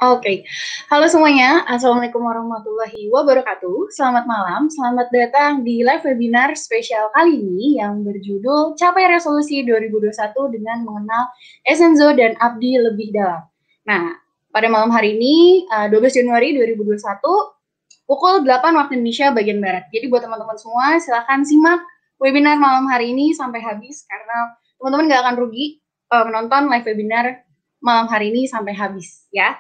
Oke, halo semuanya. Assalamualaikum warahmatullahi wabarakatuh. Selamat malam, selamat datang di live webinar spesial kali ini yang berjudul Capai Resolusi 2021 dengan mengenal Essenzo dan Abdi lebih dalam. Nah, pada malam hari ini, 12 Januari 2021, pukul 8 waktu Indonesia bagian Barat. Jadi buat teman-teman semua, silahkan simak webinar malam hari ini sampai habis, karena teman-teman nggak akan rugi menonton live webinar malam hari ini sampai habis, ya.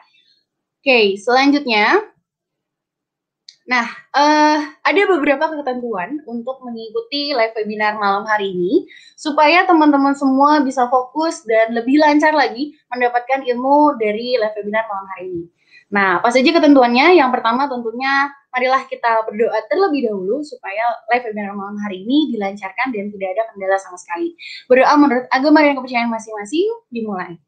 Oke, selanjutnya, nah, ada beberapa ketentuan untuk mengikuti live webinar malam hari ini, supaya teman-teman semua bisa fokus dan lebih lancar lagi mendapatkan ilmu dari live webinar malam hari ini. Nah, apa saja ketentuannya? Yang pertama tentunya, marilah kita berdoa terlebih dahulu, supaya live webinar malam hari ini dilancarkan dan tidak ada kendala sama sekali. Berdoa menurut agama dan kepercayaan masing-masing, dimulai.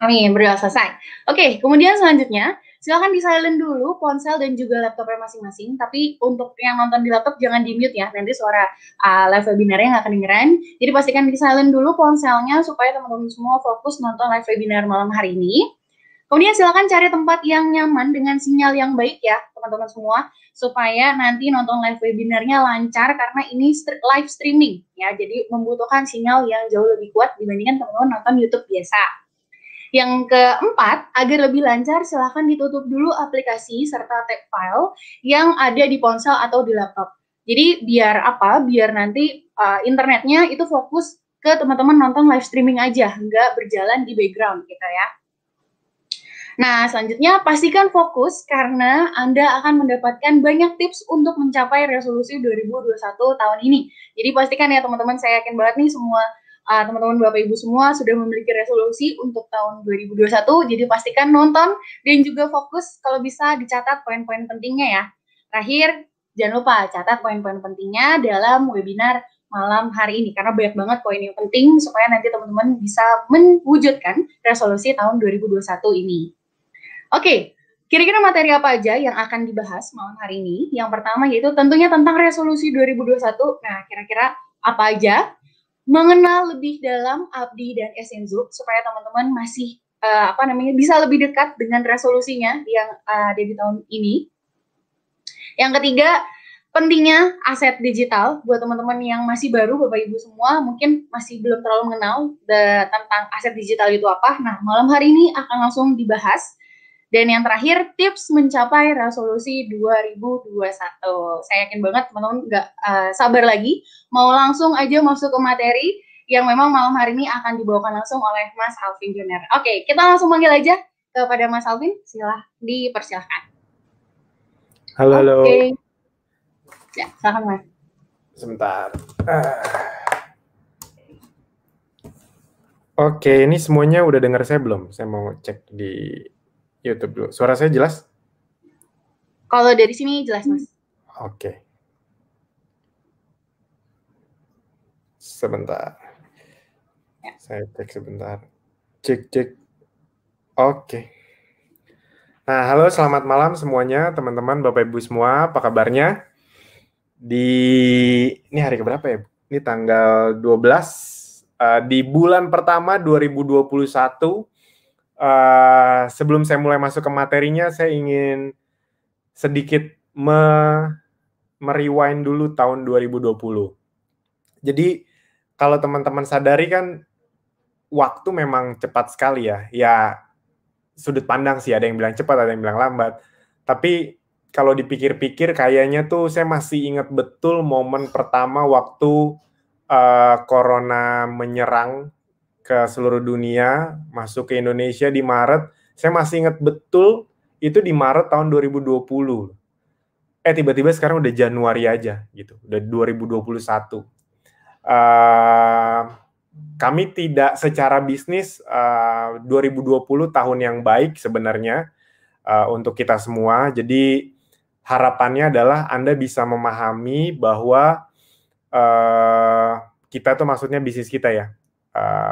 Amin, berdoa selesai. Oke, kemudian selanjutnya, silakan di-silent dulu ponsel dan juga laptopnya masing-masing, tapi untuk yang nonton di laptop jangan di-mute ya, nanti suara live webinarnya nggak kedengeran. Jadi pastikan di-silent dulu ponselnya supaya teman-teman semua fokus nonton live webinar malam hari ini. Kemudian silakan cari tempat yang nyaman dengan sinyal yang baik ya, teman-teman semua, supaya nanti nonton live webinarnya lancar karena ini live streaming ya, jadi membutuhkan sinyal yang jauh lebih kuat dibandingkan teman-teman nonton YouTube biasa. Yang keempat, agar lebih lancar, silahkan ditutup dulu aplikasi serta tag file yang ada di ponsel atau di laptop. Jadi biar apa? Biar nanti internetnya itu fokus ke teman-teman nonton live streaming aja, nggak berjalan di background gitu ya. Nah, selanjutnya pastikan fokus karena Anda akan mendapatkan banyak tips untuk mencapai resolusi 2021 tahun ini. Jadi pastikan ya teman-teman, saya yakin banget nih semua teman-teman Bapak Ibu semua sudah memiliki resolusi untuk tahun 2021, jadi pastikan nonton dan juga fokus, kalau bisa dicatat poin-poin pentingnya ya. Terakhir, jangan lupa catat poin-poin pentingnya dalam webinar malam hari ini, karena banyak banget poin yang penting supaya nanti teman-teman bisa mewujudkan resolusi tahun 2021 ini. Oke, kira-kira materi apa aja yang akan dibahas malam hari ini? Yang pertama yaitu tentunya tentang resolusi 2021. Nah, kira-kira apa aja? Mengenal lebih dalam Abdi dan Essenzo supaya teman-teman masih bisa lebih dekat dengan resolusinya yang ada di tahun ini. Yang ketiga, pentingnya aset digital buat teman-teman yang masih baru, Bapak Ibu semua mungkin masih belum terlalu mengenal tentang aset digital itu apa. Nah, malam hari ini akan langsung dibahas. Dan yang terakhir, tips mencapai resolusi 2021. Saya yakin banget teman-teman nggak sabar lagi, mau langsung aja masuk ke materi yang memang malam hari ini akan dibawakan langsung oleh Mas Alvin Junior. Oke, kita langsung panggil aja kepada Mas Alvin, dipersilahkan. Halo, halo. Oke. Ya, silakan Mas. Sebentar. Oke, ini semuanya udah dengar saya belum? Saya mau cek di YouTube dulu. Suara saya jelas? Kalau dari sini jelas, Mas. Oke. Sebentar. Ya. Saya cek sebentar. Cek. Oke. Nah, halo, selamat malam semuanya, teman-teman, Bapak Ibu semua. Apa kabarnya? Ini hari keberapa ya? Ini tanggal 12. Di bulan pertama 2021. Sebelum saya mulai masuk ke materinya, saya ingin sedikit merewind dulu tahun 2020. Jadi, kalau teman-teman sadari kan, waktu memang cepat sekali ya. Ya, sudut pandang sih, ada yang bilang cepat, ada yang bilang lambat. Tapi, kalau dipikir-pikir, kayaknya tuh saya masih ingat betul momen pertama waktu Corona menyerang ke seluruh dunia, masuk ke Indonesia di Maret. Saya masih ingat betul itu di Maret tahun 2020. Tiba-tiba sekarang udah Januari aja gitu, udah 2021. Kami tidak secara bisnis 2020 tahun yang baik sebenarnya untuk kita semua. Jadi harapannya adalah Anda bisa memahami bahwa kita tuh maksudnya bisnis kita ya.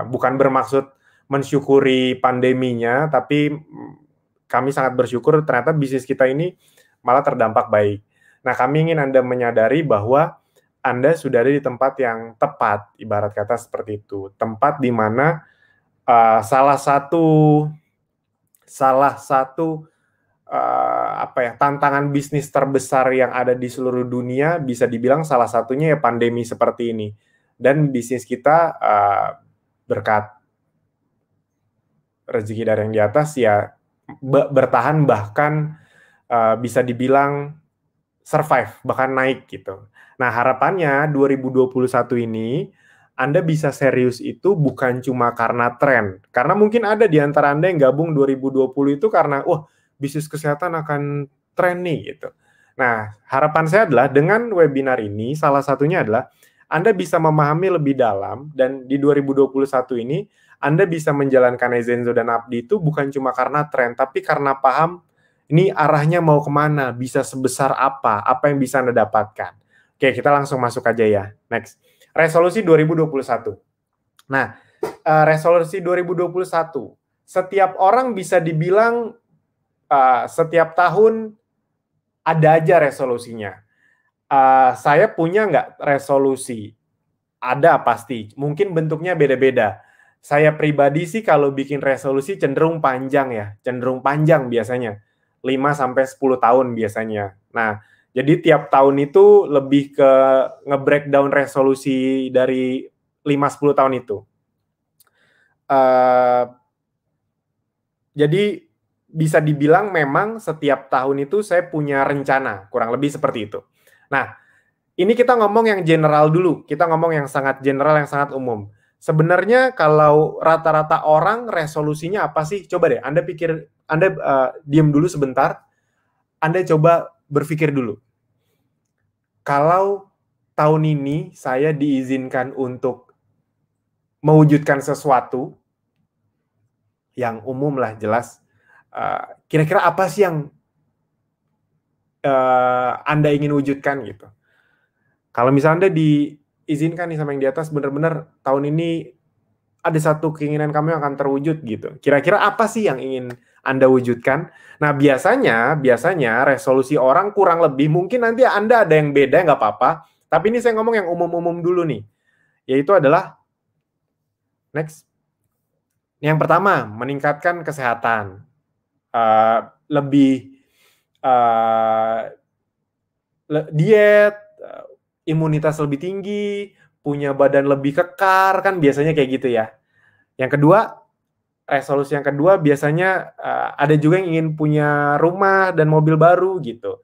Bukan bermaksud mensyukuri pandeminya, tapi kami sangat bersyukur ternyata bisnis kita ini malah terdampak baik. Nah, kami ingin Anda menyadari bahwa Anda sudah ada di tempat yang tepat, ibarat kata seperti itu. Tempat di mana salah satu tantangan bisnis terbesar yang ada di seluruh dunia bisa dibilang salah satunya ya pandemi seperti ini. Dan bisnis kita berkat rezeki dari yang di atas ya bertahan, bahkan bisa dibilang survive, bahkan naik gitu. Nah, harapannya 2021 ini Anda bisa serius itu bukan cuma karena tren. Karena mungkin ada di antara Anda yang gabung 2020 itu karena bisnis kesehatan akan tren nih gitu. Nah, harapan saya adalah dengan webinar ini salah satunya adalah Anda bisa memahami lebih dalam, dan di 2021 ini Anda bisa menjalankan Eizenzo dan Abdi itu bukan cuma karena tren, tapi karena paham ini arahnya mau kemana, bisa sebesar apa yang bisa Anda dapatkan. Oke, kita langsung masuk aja ya. Next. Resolusi 2021. Nah, resolusi 2021. Setiap orang bisa dibilang setiap tahun ada aja resolusinya. Saya punya nggak resolusi? Ada pasti. Mungkin bentuknya beda-beda. Saya pribadi sih kalau bikin resolusi cenderung panjang ya. Cenderung panjang biasanya. 5-10 tahun biasanya. Nah, jadi tiap tahun itu lebih ke nge-breakdown resolusi dari 5-10 tahun itu. Jadi bisa dibilang memang setiap tahun itu saya punya rencana, kurang lebih seperti itu. Nah, ini kita ngomong yang general dulu. Kita ngomong yang sangat general, yang sangat umum. Sebenarnya kalau rata-rata orang resolusinya apa sih? Coba deh, Anda pikir, Anda diam dulu sebentar. Anda coba berpikir dulu. Kalau tahun ini saya diizinkan untuk mewujudkan sesuatu yang umum lah, jelas. Kira-kira apa sih yang Anda ingin wujudkan gitu? Kalau misalnya Anda diizinkan nih sama yang di atas, benar-benar tahun ini ada satu keinginan kamu yang akan terwujud gitu. Kira-kira apa sih yang ingin Anda wujudkan? Nah, biasanya resolusi orang kurang lebih, mungkin nanti Anda ada yang beda, nggak apa-apa. Tapi ini saya ngomong yang umum-umum dulu nih. Yaitu adalah, next. Yang pertama, meningkatkan kesehatan. Diet, imunitas lebih tinggi, punya badan lebih kekar, kan biasanya kayak gitu ya. Yang kedua, resolusi yang kedua biasanya ada juga yang ingin punya rumah dan mobil baru gitu.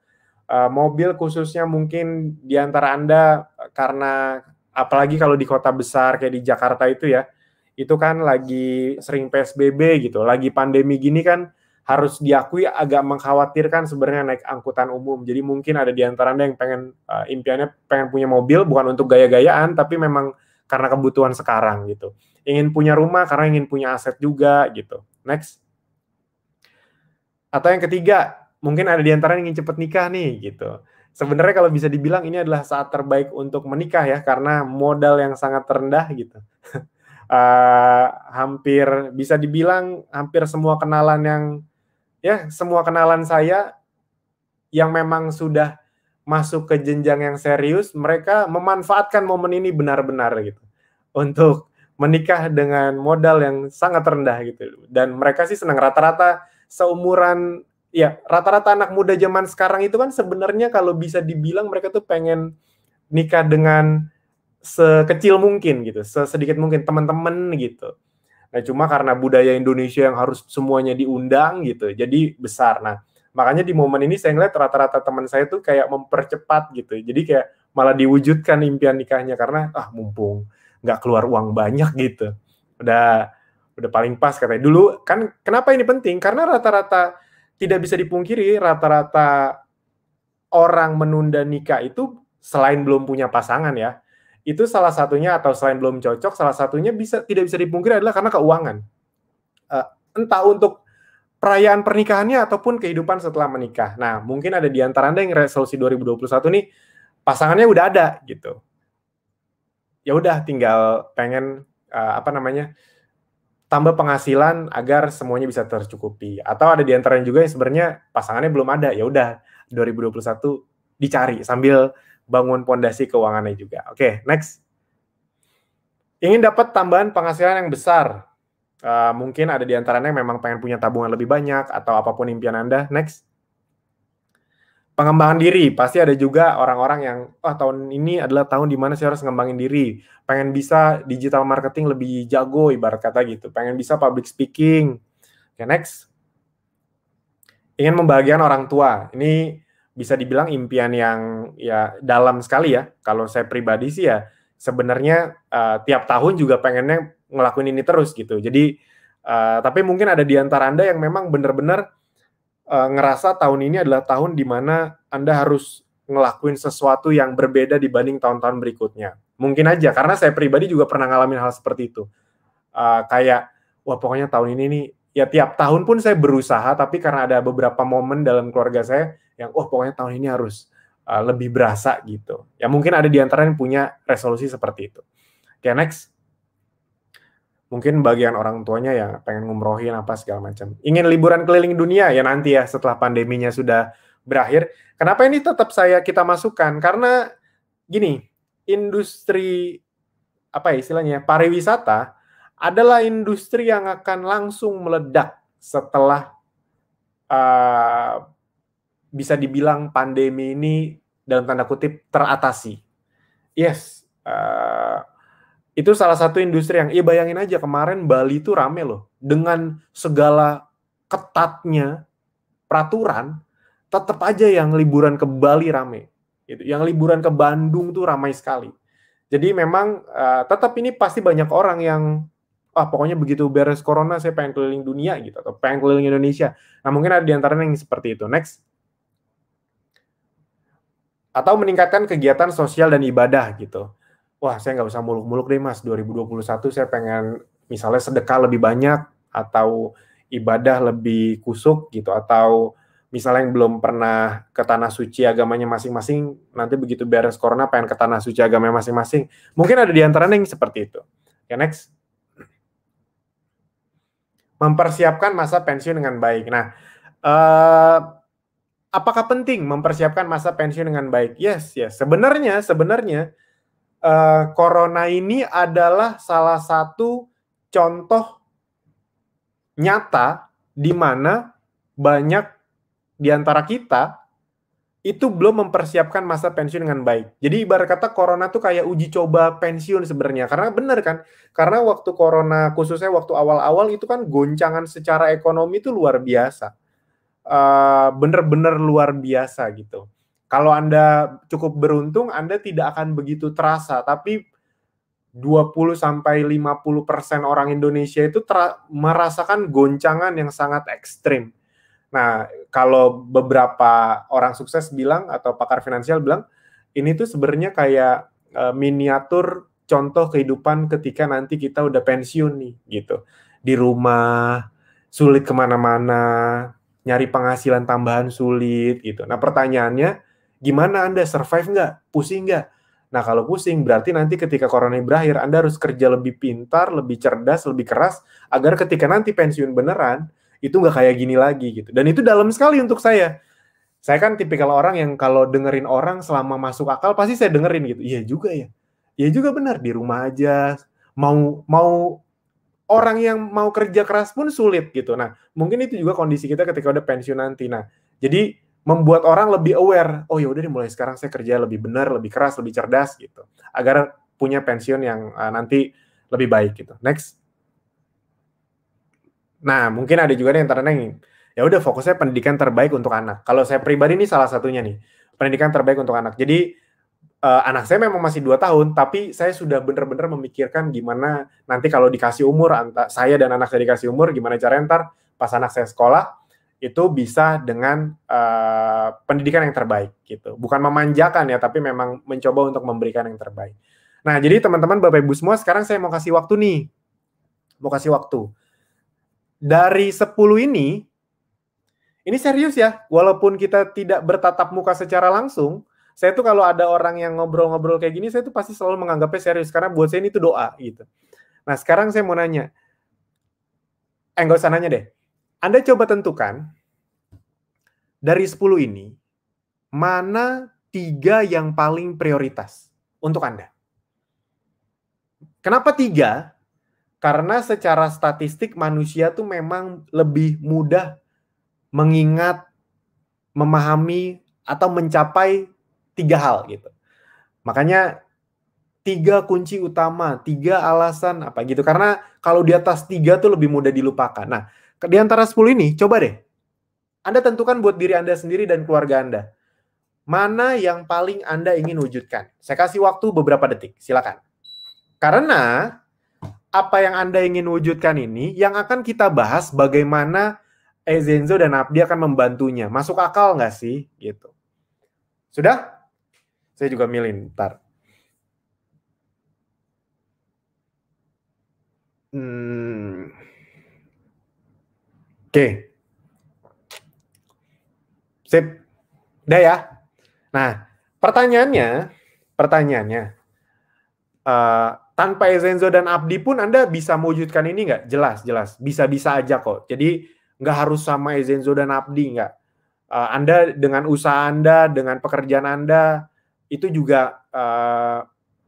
Mobil khususnya mungkin di antara Anda, karena apalagi kalau di kota besar kayak di Jakarta itu ya, itu kan lagi sering PSBB gitu, lagi pandemi gini kan harus diakui agak mengkhawatirkan sebenarnya naik angkutan umum. Jadi mungkin ada di antara Anda yang impiannya pengen punya mobil, bukan untuk gaya-gayaan, tapi memang karena kebutuhan sekarang gitu. Ingin punya rumah karena ingin punya aset juga gitu. Next. Atau yang ketiga, mungkin ada di antara yang ingin cepat nikah nih gitu. Sebenarnya kalau bisa dibilang ini adalah saat terbaik untuk menikah ya, karena modal yang sangat rendah gitu. Hampir bisa dibilang hampir semua kenalan saya yang memang sudah masuk ke jenjang yang serius, mereka memanfaatkan momen ini benar-benar gitu untuk menikah dengan modal yang sangat rendah gitu. Dan mereka sih senang, rata-rata seumuran, ya rata-rata anak muda zaman sekarang itu kan sebenarnya kalau bisa dibilang mereka tuh pengen nikah dengan sekecil mungkin gitu, sesedikit mungkin teman-teman gitu. Nah, cuma karena budaya Indonesia yang harus semuanya diundang gitu, jadi besar. Nah, makanya di momen ini saya ngeliat rata-rata teman saya tuh kayak mempercepat gitu. Jadi kayak malah diwujudkan impian nikahnya karena mumpung nggak keluar uang banyak gitu. Udah paling pas katanya. Dulu kan kenapa ini penting? Karena rata-rata tidak bisa dipungkiri, rata-rata orang menunda nikah itu selain belum punya pasangan ya, itu salah satunya, atau selain belum cocok, salah satunya tidak bisa dipungkiri adalah karena keuangan. Entah untuk perayaan pernikahannya ataupun kehidupan setelah menikah. Nah, mungkin ada di antara Anda yang resolusi 2021 nih pasangannya udah ada gitu. Ya udah tinggal pengen tambah penghasilan agar semuanya bisa tercukupi. Atau ada di antara juga yang sebenarnya pasangannya belum ada. Ya udah 2021 dicari sambil bangun pondasi keuangannya juga. Oke, next. Ingin dapat tambahan penghasilan yang besar. Mungkin ada di antaranya yang memang pengen punya tabungan lebih banyak atau apapun impian Anda. Next. Pengembangan diri, pasti ada juga orang-orang yang tahun ini adalah tahun di mana saya harus ngembangin diri, pengen bisa digital marketing lebih jago ibarat kata gitu, pengen bisa public speaking. Oke, next. Ingin membahagiakan orang tua. Ini bisa dibilang impian yang ya dalam sekali ya. Kalau saya pribadi sih ya sebenarnya tiap tahun juga pengennya ngelakuin ini terus gitu. Jadi tapi mungkin ada di antara Anda yang memang benar-benar ngerasa tahun ini adalah tahun di mana Anda harus ngelakuin sesuatu yang berbeda dibanding tahun-tahun berikutnya. Mungkin aja, karena saya pribadi juga pernah ngalamin hal seperti itu. Kayak, wah pokoknya tahun ini nih, ya tiap tahun pun saya berusaha, tapi karena ada beberapa momen dalam keluarga saya yang, wah pokoknya tahun ini harus lebih berasa gitu. Ya mungkin ada di antara yang punya resolusi seperti itu. Oke, next. Mungkin bagian orang tuanya yang pengen ngumrohin apa segala macam. Ingin liburan keliling dunia ya nanti ya setelah pandeminya sudah berakhir. Kenapa ini tetap kita masukkan? Karena gini, industri apa ya istilahnya pariwisata adalah industri yang akan langsung meledak setelah bisa dibilang pandemi ini dalam tanda kutip teratasi. Yes. Itu salah satu industri yang, bayangin aja kemarin Bali itu rame loh. Dengan segala ketatnya peraturan, tetap aja yang liburan ke Bali rame. Gitu. Yang liburan ke Bandung tuh ramai sekali. Jadi memang tetap ini pasti banyak orang yang, pokoknya begitu beres corona saya pengen keliling dunia gitu, atau pengen keliling Indonesia. Nah mungkin ada di antaranya yang seperti itu. Next. Atau meningkatkan kegiatan sosial dan ibadah gitu. Wah, saya nggak usah muluk-muluk deh mas, 2021 saya pengen misalnya sedekah lebih banyak, atau ibadah lebih kusuk gitu, atau misalnya yang belum pernah ke tanah suci agamanya masing-masing, nanti begitu beres corona pengen ke tanah suci agamanya masing-masing. Mungkin ada di antaranya yang seperti itu. Oke, next. Mempersiapkan masa pensiun dengan baik. Nah, apakah penting mempersiapkan masa pensiun dengan baik? Yes. Sebenarnya corona ini adalah salah satu contoh nyata di mana banyak di antara kita itu belum mempersiapkan masa pensiun dengan baik. Jadi ibarat kata corona tuh kayak uji coba pensiun sebenarnya. Karena benar kan? Karena waktu corona, khususnya waktu awal-awal itu kan goncangan secara ekonomi itu luar biasa. Bener-bener luar biasa gitu. Kalau Anda cukup beruntung, Anda tidak akan begitu terasa, tapi 20-50% orang Indonesia itu merasakan goncangan yang sangat ekstrim. Nah, kalau beberapa orang sukses bilang, atau pakar finansial bilang, ini tuh sebenarnya kayak miniatur contoh kehidupan ketika nanti kita udah pensiun nih, gitu. Di rumah, sulit kemana-mana, nyari penghasilan tambahan sulit, gitu. Nah, pertanyaannya, gimana Anda survive nggak? Pusing nggak? Nah, kalau pusing berarti nanti ketika corona berakhir, Anda harus kerja lebih pintar, lebih cerdas, lebih keras, agar ketika nanti pensiun beneran, itu nggak kayak gini lagi gitu. Dan itu dalam sekali untuk saya. Saya kan tipikal orang yang kalau dengerin orang selama masuk akal, pasti saya dengerin gitu. Iya juga ya. Iya juga benar, di rumah aja. Mau orang yang mau kerja keras pun sulit gitu. Nah, mungkin itu juga kondisi kita ketika udah pensiun nanti. Nah, jadi membuat orang lebih aware. Oh ya udah nih mulai sekarang saya kerja lebih benar, lebih keras, lebih cerdas gitu. Agar punya pensiun yang nanti lebih baik gitu. Next. Nah, mungkin ada juga yang ternyata ya udah fokusnya pendidikan terbaik untuk anak. Kalau saya pribadi ini salah satunya nih, pendidikan terbaik untuk anak. Jadi anak saya memang masih 2 tahun, tapi saya sudah benar-benar memikirkan gimana nanti kalau dikasih umur, saya dan anak saya dikasih umur, gimana caranya ntar pas anak saya sekolah, itu bisa dengan pendidikan yang terbaik gitu. Bukan memanjakan ya, tapi memang mencoba untuk memberikan yang terbaik. Nah, jadi teman-teman, Bapak Ibu semua, sekarang saya mau kasih waktu nih. Mau kasih waktu. Dari 10 ini serius ya, walaupun kita tidak bertatap muka secara langsung, saya tuh kalau ada orang yang ngobrol-ngobrol kayak gini, saya tuh pasti selalu menganggapnya serius, karena buat saya ini tuh doa gitu. Nah, sekarang saya mau nanya, nggak usah nanya deh, Anda coba tentukan, dari 10 ini, mana 3 yang paling prioritas untuk Anda. Kenapa 3? Karena secara statistik manusia tuh memang lebih mudah mengingat, memahami, atau mencapai 3 hal gitu. Makanya 3 kunci utama, 3 alasan apa gitu. Karena kalau di atas 3 tuh lebih mudah dilupakan. Nah, di antara 10 ini, coba deh. Anda tentukan buat diri Anda sendiri dan keluarga Anda. Mana yang paling Anda ingin wujudkan? Saya kasih waktu beberapa detik, silakan. Karena apa yang Anda ingin wujudkan ini, yang akan kita bahas bagaimana Ezenzo dan Abdi akan membantunya. Masuk akal nggak sih? Gitu. Sudah? Saya juga milih, ntar. Oke. Sip. Udah ya? Nah, pertanyaannya, tanpa Ezenzo dan Abdi pun Anda bisa mewujudkan ini nggak? Jelas. Bisa-bisa aja kok. Jadi, nggak harus sama Ezenzo dan Abdi, nggak. Anda dengan usaha Anda, dengan pekerjaan Anda, itu juga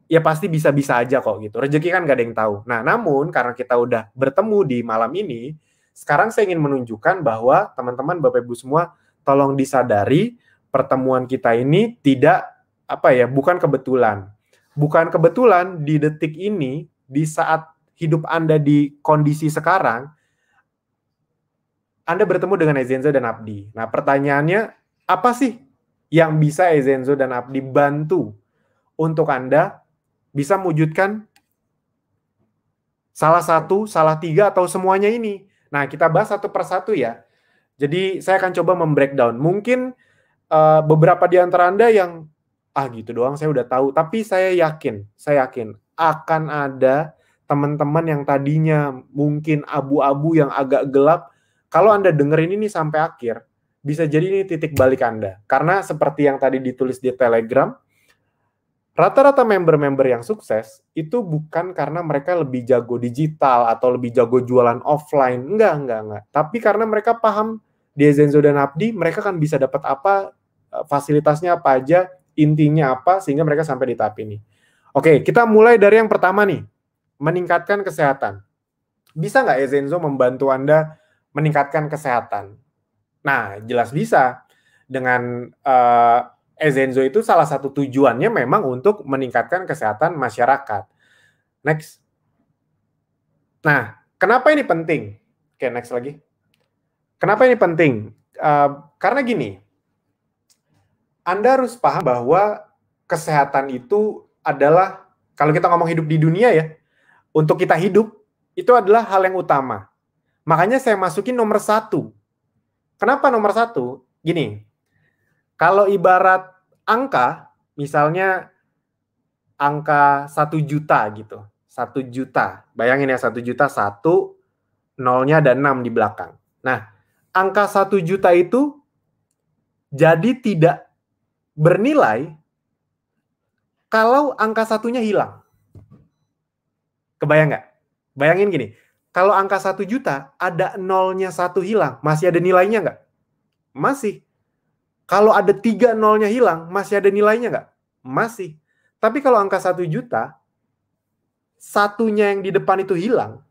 ya pasti bisa-bisa aja kok gitu. Rezeki kan nggak ada yang tahu. Nah, namun karena kita udah bertemu di malam ini, sekarang saya ingin menunjukkan bahwa teman-teman, Bapak Ibu semua, tolong disadari pertemuan kita ini tidak bukan kebetulan. Bukan kebetulan di detik ini, di saat hidup Anda di kondisi sekarang, Anda bertemu dengan Ezenzo dan Abdi. Nah, pertanyaannya, apa sih yang bisa Ezenzo dan Abdi bantu untuk Anda bisa mewujudkan salah satu, salah 3, atau semuanya ini? Nah, kita bahas satu persatu ya. Jadi, saya akan coba membreakdown. Mungkin beberapa di antara Anda yang, gitu doang saya udah tahu. Tapi saya yakin akan ada teman-teman yang tadinya mungkin abu-abu yang agak gelap. Kalau Anda dengerin ini sampai akhir, bisa jadi ini titik balik Anda. Karena seperti yang tadi ditulis di Telegram, rata-rata member-member yang sukses itu bukan karena mereka lebih jago digital atau lebih jago jualan offline. Enggak. Tapi karena mereka paham di Ezenzo dan Abdi, mereka kan bisa dapat apa, fasilitasnya apa aja, intinya apa, sehingga mereka sampai di tahap ini. Oke, kita mulai dari yang pertama nih, meningkatkan kesehatan. Bisa nggak Ezenzo membantu Anda meningkatkan kesehatan? Nah, jelas bisa. Dengan Ezenzo itu salah satu tujuannya memang untuk meningkatkan kesehatan masyarakat. Next. Nah, kenapa ini penting? Oke, next lagi. Kenapa ini penting? Karena gini, Anda harus paham bahwa kesehatan itu adalah, kalau kita ngomong hidup di dunia ya, untuk kita hidup, itu adalah hal yang utama. Makanya saya masukin nomor 1. Kenapa nomor 1? Gini, kalau ibarat angka, misalnya angka 1 juta gitu. 1 juta. Bayangin ya, 1 juta, 1, nolnya ada 6 di belakang. Nah, angka 1 juta itu jadi tidak bernilai kalau angka satunya hilang. Kebayang nggak? Bayangin gini, kalau angka 1 juta, ada nolnya 1 hilang, masih ada nilainya nggak? Masih. Kalau ada 3 nolnya hilang, masih ada nilainya nggak? Masih. Tapi kalau angka 1 juta, satunya yang di depan itu hilang,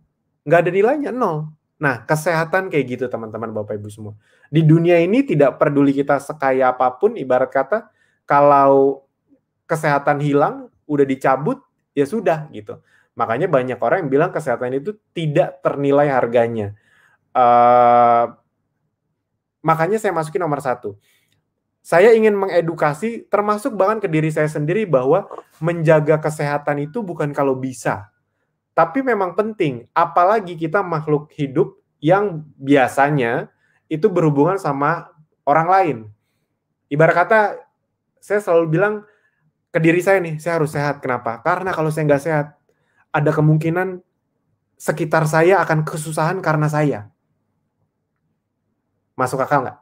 nggak ada nilainya, 0. Nah, kesehatan kayak gitu teman-teman, Bapak Ibu semua. Di dunia ini tidak peduli kita sekaya apapun, ibarat kata, kalau kesehatan hilang, udah dicabut, ya sudah gitu. Makanya banyak orang yang bilang kesehatan itu tidak ternilai harganya. Makanya saya masukin nomor 1. Saya ingin mengedukasi, termasuk bahkan ke diri saya sendiri, bahwa menjaga kesehatan itu bukan kalau bisa. Tapi memang penting, apalagi kita makhluk hidup yang biasanya itu berhubungan sama orang lain. Ibarat kata, saya selalu bilang ke diri saya nih, saya harus sehat. Kenapa? Karena kalau saya nggak sehat, ada kemungkinan sekitar saya akan kesusahan karena saya. Masuk akal nggak?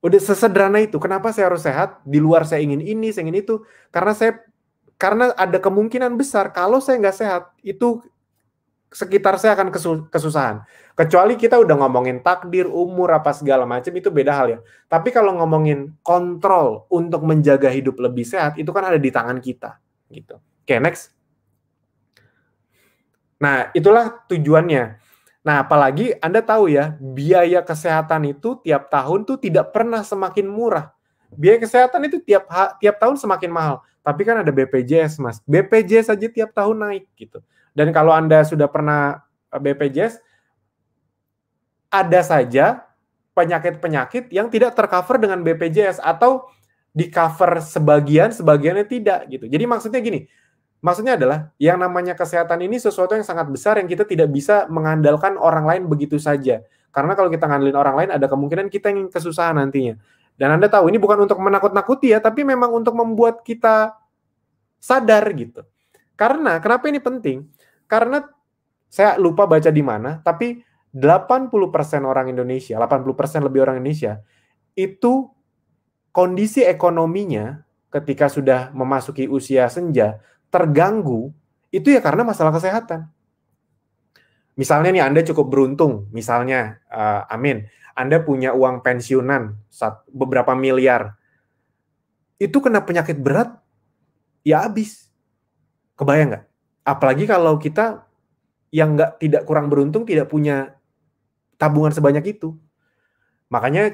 Udah sesederhana itu. Kenapa saya harus sehat? Di luar saya ingin ini, saya ingin itu. Karena ada kemungkinan besar kalau saya nggak sehat, itu sekitar saya akan kesusahan. Kecuali kita udah ngomongin takdir, umur, apa segala macam, itu beda hal ya. Tapi kalau ngomongin kontrol untuk menjaga hidup lebih sehat, itu kan ada di tangan kita. Gitu. Oke, next. Nah, itulah tujuannya. Nah, apalagi Anda tahu ya, biaya kesehatan itu tiap tahun tuh tidak pernah semakin murah. Biaya kesehatan itu tiap tahun semakin mahal. Tapi kan ada BPJS, Mas. BPJS saja tiap tahun naik gitu. Dan kalau Anda sudah pernah BPJS, ada saja penyakit-penyakit yang tidak tercover dengan BPJS atau di cover sebagian, sebagiannya tidak gitu. Jadi maksudnya gini, maksudnya adalah yang namanya kesehatan ini sesuatu yang sangat besar yang kita tidak bisa mengandalkan orang lain begitu saja. Karena kalau kita ngandelin orang lain ada kemungkinan kita yang kesusahan nantinya. Dan Anda tahu ini bukan untuk menakut-nakuti ya, tapi memang untuk membuat kita sadar gitu. Karena kenapa ini penting? Karena saya lupa baca di mana, tapi 80% orang Indonesia, 80% lebih orang Indonesia, itu kondisi ekonominya ketika sudah memasuki usia senja, terganggu, itu ya karena masalah kesehatan. Misalnya nih, Anda cukup beruntung, misalnya, amin, Anda punya uang pensiunan, beberapa miliar, itu kena penyakit berat, ya habis. Kebayang nggak? Apalagi kalau kita yang tidak kurang beruntung, tidak punya tabungan sebanyak itu. Makanya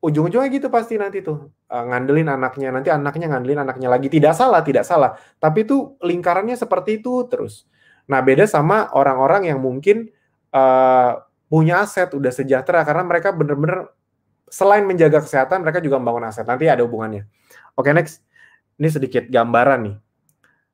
ujung-ujungnya gitu pasti nanti tuh ngandelin anaknya, nanti anaknya ngandelin anaknya lagi. Tidak salah. Tapi itu lingkarannya seperti itu terus. Nah, beda sama orang-orang yang mungkin punya aset, udah sejahtera, karena mereka benar-benar selain menjaga kesehatan, mereka juga membangun aset. Nanti ada hubungannya. Oke, next. Ini sedikit gambaran nih.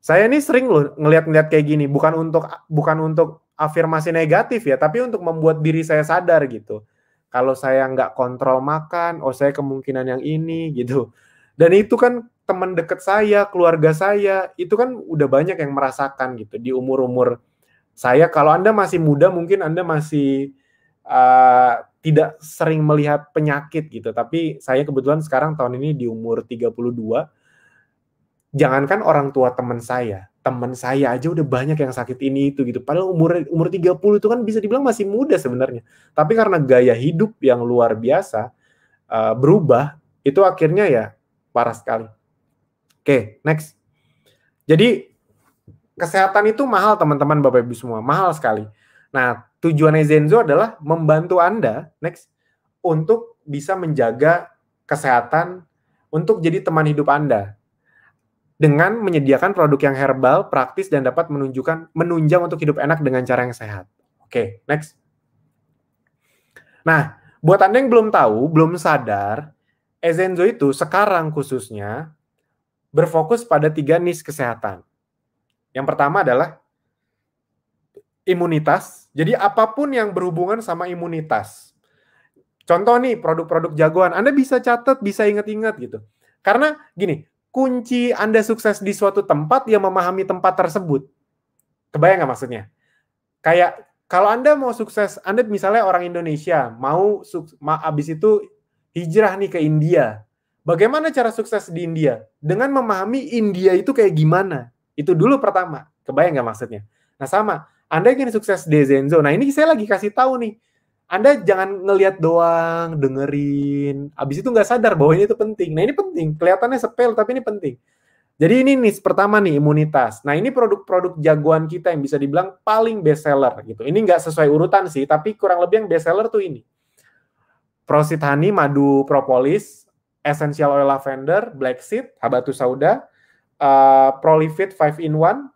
Saya ini sering loh ngeliat-ngeliat kayak gini, bukan untuk afirmasi negatif ya, tapi untuk membuat diri saya sadar gitu. Kalau saya nggak kontrol makan, saya kemungkinan yang ini gitu. Dan itu kan teman dekat saya, keluarga saya, itu kan udah banyak yang merasakan gitu di umur-umur saya. Kalau Anda masih muda, mungkin Anda masih tidak sering melihat penyakit gitu. Tapi saya kebetulan sekarang tahun ini di umur 32, jangankan orang tua teman saya aja udah banyak yang sakit ini itu gitu. Padahal umur 30 itu kan bisa dibilang masih muda sebenarnya. Tapi karena gaya hidup yang luar biasa berubah, itu akhirnya ya parah sekali. Oke, next. Jadi kesehatan itu mahal teman-teman, Bapak Ibu semua, mahal sekali. Nah, tujuannya Zenzo adalah membantu Anda next untuk bisa menjaga kesehatan untuk jadi teman hidup Anda, dengan menyediakan produk yang herbal, praktis, dan dapat menunjang untuk hidup enak dengan cara yang sehat. Oke, next. Nah, buat Anda yang belum tahu, belum sadar, Ezenzo itu sekarang khususnya berfokus pada 3 niche kesehatan. Yang pertama adalah imunitas. Jadi apapun yang berhubungan sama imunitas. Contoh nih, produk-produk jagoan. Anda bisa catat, bisa ingat-ingat gitu. Karena gini, kunci Anda sukses di suatu tempat, ya memahami tempat tersebut. Kebayang nggak maksudnya? Kayak kalau Anda mau sukses, Anda misalnya orang Indonesia, abis itu hijrah nih ke India. Bagaimana cara sukses di India? Dengan memahami India itu kayak gimana. Itu dulu pertama. Kebayang nggak maksudnya? Nah sama, Anda ingin sukses di Zenzo. Nah ini saya lagi kasih tahu nih. Anda jangan ngelihat doang, dengerin, abis itu nggak sadar bahwa ini itu penting. Nah ini penting, kelihatannya sepele tapi ini penting. Jadi ini nih pertama nih, imunitas. Nah ini produk-produk jagoan kita yang bisa dibilang paling best seller gitu. Ini nggak sesuai urutan sih, tapi kurang lebih yang best seller tuh ini. Prosit Honey, madu propolis, essential oil lavender, black seed, habatus sauda, Prolifit 5-in-1.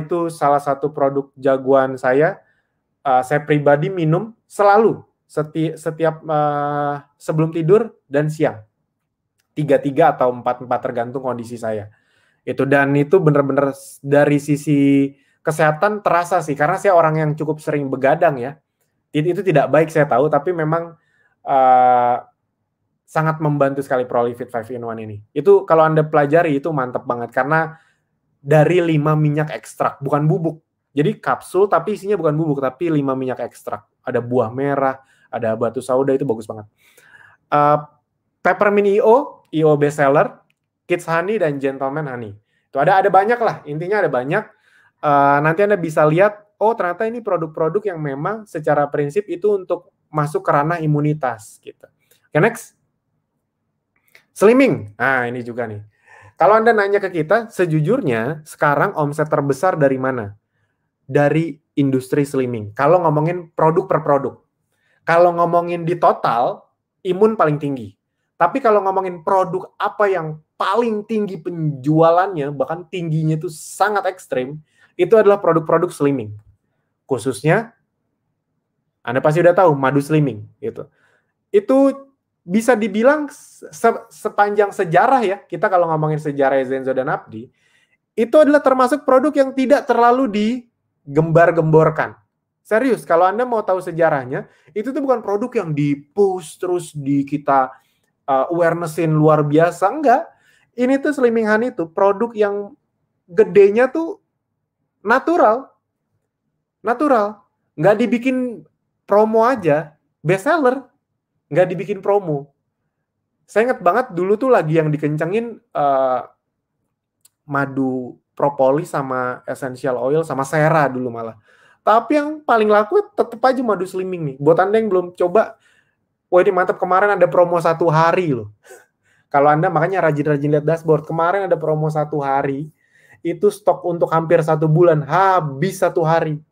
Itu salah satu produk jagoan saya. Saya pribadi minum selalu setiap sebelum tidur dan siang. 3-3 atau 4-4 tergantung kondisi saya. Dan itu benar-benar dari sisi kesehatan terasa sih, karena saya orang yang cukup sering begadang ya. Itu tidak baik saya tahu, tapi memang sangat membantu sekali Prolifit 5-in-1 ini. Itu kalau Anda pelajari itu mantap banget, karena dari 5 minyak ekstrak, bukan bubuk. Jadi kapsul tapi isinya bukan bubuk, tapi 5 minyak ekstrak. Ada buah merah, ada batu sauda, itu bagus banget. Peppermint EO best seller, Kids Honey, dan Gentleman Honey. Itu ada banyak lah, intinya ada banyak. Nanti Anda bisa lihat oh ternyata ini produk-produk yang memang secara prinsip itu untuk masuk ke ranah imunitas gitu. Oke, next. Slimming. Nah, ini juga nih. Kalau Anda nanya ke kita, sejujurnya sekarang omset terbesar dari mana? Dari industri slimming. Kalau ngomongin produk per produk. Kalau ngomongin di total, imun paling tinggi. Tapi kalau ngomongin produk apa yang paling tinggi penjualannya, bahkan tingginya itu sangat ekstrim, itu adalah produk-produk slimming. Khususnya, Anda pasti udah tahu, madu slimming. Gitu. Itu bisa dibilang sepanjang sejarah ya, kita kalau ngomongin sejarah Zenzo dan Abdi, itu adalah termasuk produk yang tidak terlalu digembar-gemborkan. Serius, kalau Anda mau tahu sejarahnya, itu tuh bukan produk yang di-push terus di kita awareness-in luar biasa, enggak. Ini tuh Slimming Honey itu produk yang gedenya tuh natural. Natural. Nggak dibikin promo aja, best seller. Nggak dibikin promo. Saya ingat banget dulu tuh lagi yang dikencengin madu propolis sama essential oil sama sera dulu malah. Tapi yang paling laku tetap aja madu slimming nih. Buat Anda yang belum coba, wah ini mantap, kemarin ada promo 1 hari loh. Kalau Anda makanya rajin-rajin lihat dashboard, kemarin ada promo 1 hari, itu stok untuk hampir 1 bulan, habis 1 hari.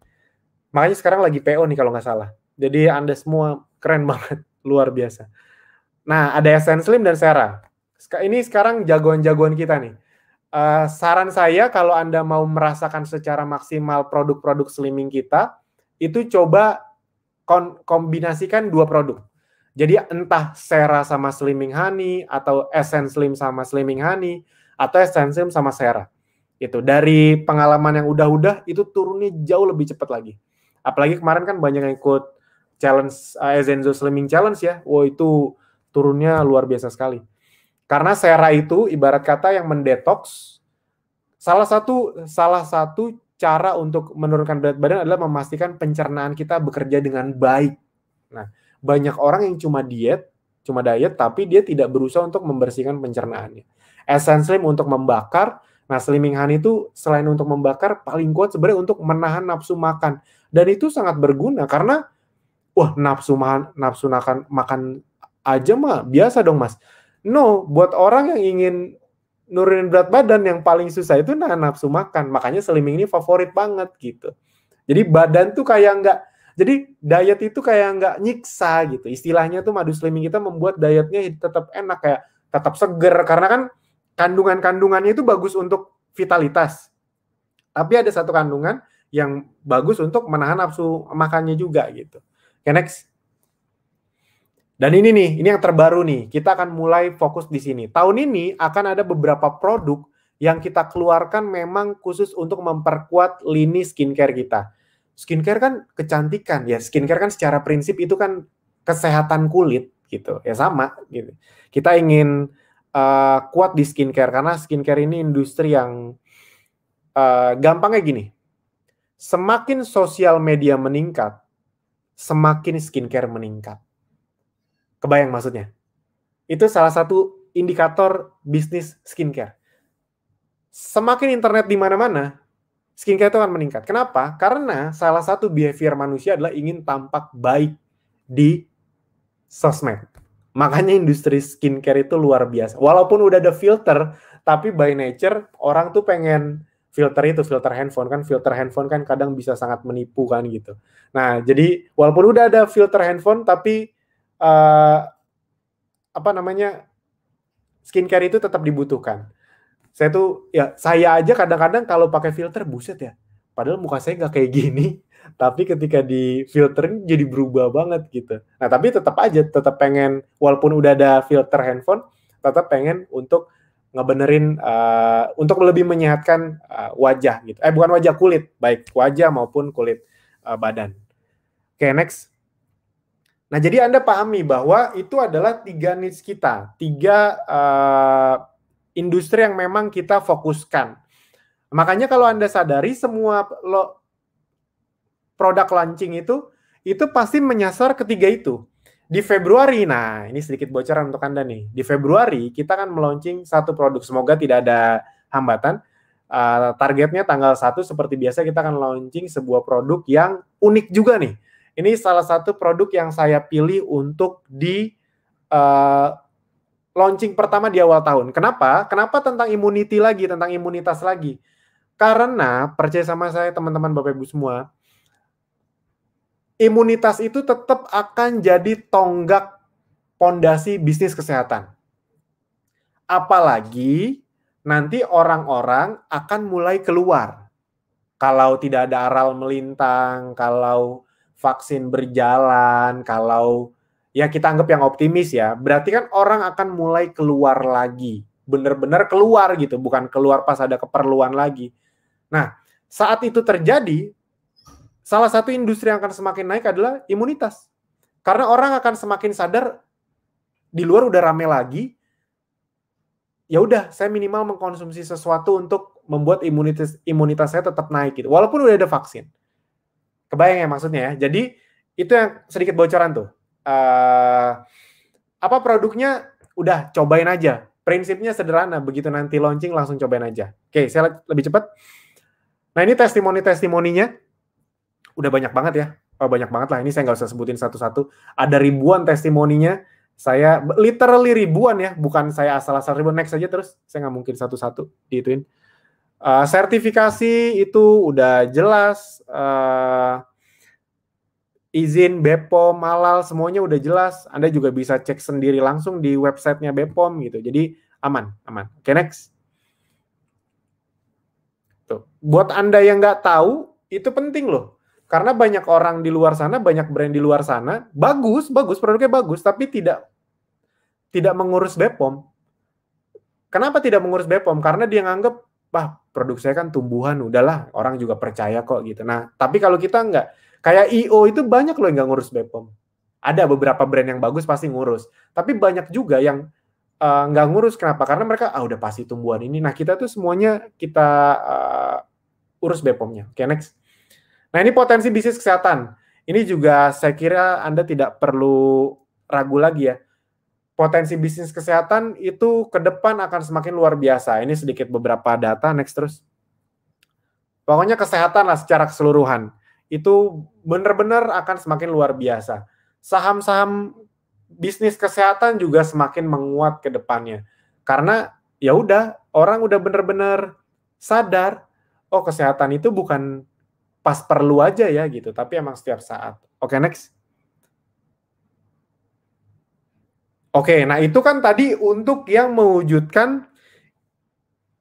Makanya sekarang lagi PO nih kalau nggak salah. Jadi Anda semua keren banget. Luar biasa. Nah, ada Essence Slim dan Sera. Ini sekarang jagoan-jagoan kita nih. Saran saya kalau Anda mau merasakan secara maksimal produk-produk slimming kita, itu coba kombinasikan 2 produk. Jadi entah Sera sama Slimming Honey, atau Essence Slim sama Slimming Honey, atau Essence Slim sama Sera. Itu dari pengalaman yang udah-udah, itu turunnya jauh lebih cepat lagi. Apalagi kemarin kan banyak yang ikut challenge Zenzo Slimming Challenge ya. Wow, itu turunnya luar biasa sekali. Karena Sera itu ibarat kata yang mendetoks. Salah satu cara untuk menurunkan berat badan adalah memastikan pencernaan kita bekerja dengan baik. Nah, banyak orang yang cuma diet tapi dia tidak berusaha untuk membersihkan pencernaannya. Essence Slim untuk membakar. Nah, Slimming Honey itu selain untuk membakar, paling kuat sebenarnya untuk menahan nafsu makan. Dan itu sangat berguna karena wah, nafsu makan aja mah biasa dong, Mas. No, buat orang yang ingin nurunin berat badan yang paling susah itu nahan nafsu makan. Makanya slimming ini favorit banget gitu. Jadi badan tuh kayak diet itu kayak nggak nyiksa gitu. Istilahnya tuh madu slimming kita membuat dietnya tetap enak, kayak tetap seger. Karena kan kandungannya itu bagus untuk vitalitas. Tapi ada satu kandungan yang bagus untuk menahan nafsu makannya juga gitu. Oke, next. Dan ini yang terbaru nih. Kita akan mulai fokus di sini. Tahun ini akan ada beberapa produk yang kita keluarkan memang khusus untuk memperkuat lini skincare kita. Skincare kan kecantikan ya. Skincare kan secara prinsip itu kan kesehatan kulit gitu. Ya sama gitu. Kita ingin kuat di skincare karena skincare ini industri yang gampangnya gini. Semakin sosial media meningkat, semakin skincare meningkat. Kebayang maksudnya? Itu salah satu indikator bisnis skincare. Semakin internet di mana-mana, skincare itu akan meningkat. Kenapa? Karena salah satu behavior manusia adalah ingin tampak baik di sosmed. Makanya industri skincare itu luar biasa. Walaupun udah ada filter, tapi by nature orang tuh pengen filter handphone kan kadang bisa sangat menipu kan gitu. Nah, jadi walaupun udah ada filter handphone tapi skincare itu tetap dibutuhkan. Saya aja kadang-kadang kalau pakai filter buset ya. Padahal muka saya nggak kayak gini, tapi ketika di filterin jadi berubah banget gitu. Nah, tapi tetap pengen walaupun udah ada filter handphone, tetap pengen untuk ngebenerin untuk lebih menyehatkan wajah gitu. Bukan wajah, kulit, baik wajah maupun kulit badan. Oke, next. Nah, jadi Anda pahami bahwa itu adalah 3 niche kita, 3 industri yang memang kita fokuskan. Makanya kalau Anda sadari semua produk launching itu pasti menyasar ketiga itu. Di Februari, nah ini sedikit bocoran untuk Anda nih. Di Februari kita akan meluncing 1 produk, semoga tidak ada hambatan. Targetnya tanggal 1 seperti biasa kita akan launching sebuah produk yang unik juga nih. Ini salah satu produk yang saya pilih untuk di launching pertama di awal tahun. Kenapa? Kenapa tentang immunity lagi, tentang imunitas lagi? Karena percaya sama saya teman-teman Bapak Ibu semua, imunitas itu tetap akan jadi tonggak pondasi bisnis kesehatan. Apalagi nanti orang-orang akan mulai keluar. Kalau tidak ada aral melintang, kalau vaksin berjalan, kalau ya kita anggap yang optimis ya, berarti kan orang akan mulai keluar lagi. Benar-benar keluar gitu, bukan keluar pas ada keperluan lagi. Nah, saat itu terjadi, salah satu industri yang akan semakin naik adalah imunitas. Karena orang akan semakin sadar, di luar udah rame lagi, ya udah saya minimal mengkonsumsi sesuatu untuk membuat imunitas saya tetap naik gitu. Walaupun udah ada vaksin. Kebayang ya maksudnya ya. Jadi itu yang sedikit bocoran tuh. Apa produknya? Udah cobain aja. Prinsipnya sederhana. Begitu nanti launching langsung cobain aja. Oke, saya lebih cepat. Nah ini testimoni-testimoninya udah banyak banget ya. Oh, banyak banget lah. Ini saya nggak usah sebutin satu-satu. Ada ribuan testimoninya. Saya literally ribuan ya, bukan saya asal-asal ribuan. Next aja terus, saya nggak mungkin satu-satu diituin. Sertifikasi itu udah jelas, izin BPOM, halal, semuanya udah jelas. Anda juga bisa cek sendiri langsung di websitenya BPOM gitu. Jadi aman. Oke, next. Tuh. Buat Anda yang nggak tahu, itu penting loh. Karena banyak orang di luar sana, banyak brand di luar sana, bagus, produknya bagus, tapi tidak mengurus BPOM. Kenapa tidak mengurus BPOM? Karena dia nganggep, produk saya kan tumbuhan, udahlah, orang juga percaya kok gitu. Nah, tapi kalau kita nggak, kayak IO itu banyak loh yang nggak ngurus BPOM. Ada beberapa brand yang bagus pasti ngurus, tapi banyak juga yang nggak ngurus. Kenapa? Karena mereka, udah pasti tumbuhan ini. Nah, kita tuh semuanya kita urus BPOM-nya. Oke, next. Nah, ini potensi bisnis kesehatan. Ini juga saya kira Anda tidak perlu ragu lagi ya. Potensi bisnis kesehatan itu ke depan akan semakin luar biasa. Ini sedikit beberapa data, next terus. Pokoknya kesehatan lah secara keseluruhan. Itu benar-benar akan semakin luar biasa. Saham-saham bisnis kesehatan juga semakin menguat ke depannya. Karena ya udah, orang udah benar-benar sadar, oh kesehatan itu bukan pas perlu aja ya gitu, tapi emang setiap saat. Oke, next. Oke, nah itu kan tadi untuk yang mewujudkan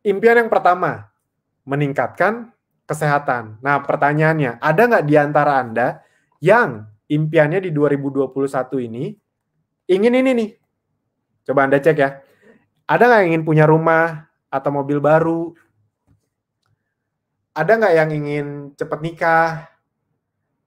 impian yang pertama, meningkatkan kesehatan. Nah, pertanyaannya, ada nggak di antara Anda yang impiannya di 2021 ini ingin ini nih? Coba Anda cek ya. Ada nggak yang ingin punya rumah atau mobil baru? Ada nggak yang ingin cepat nikah?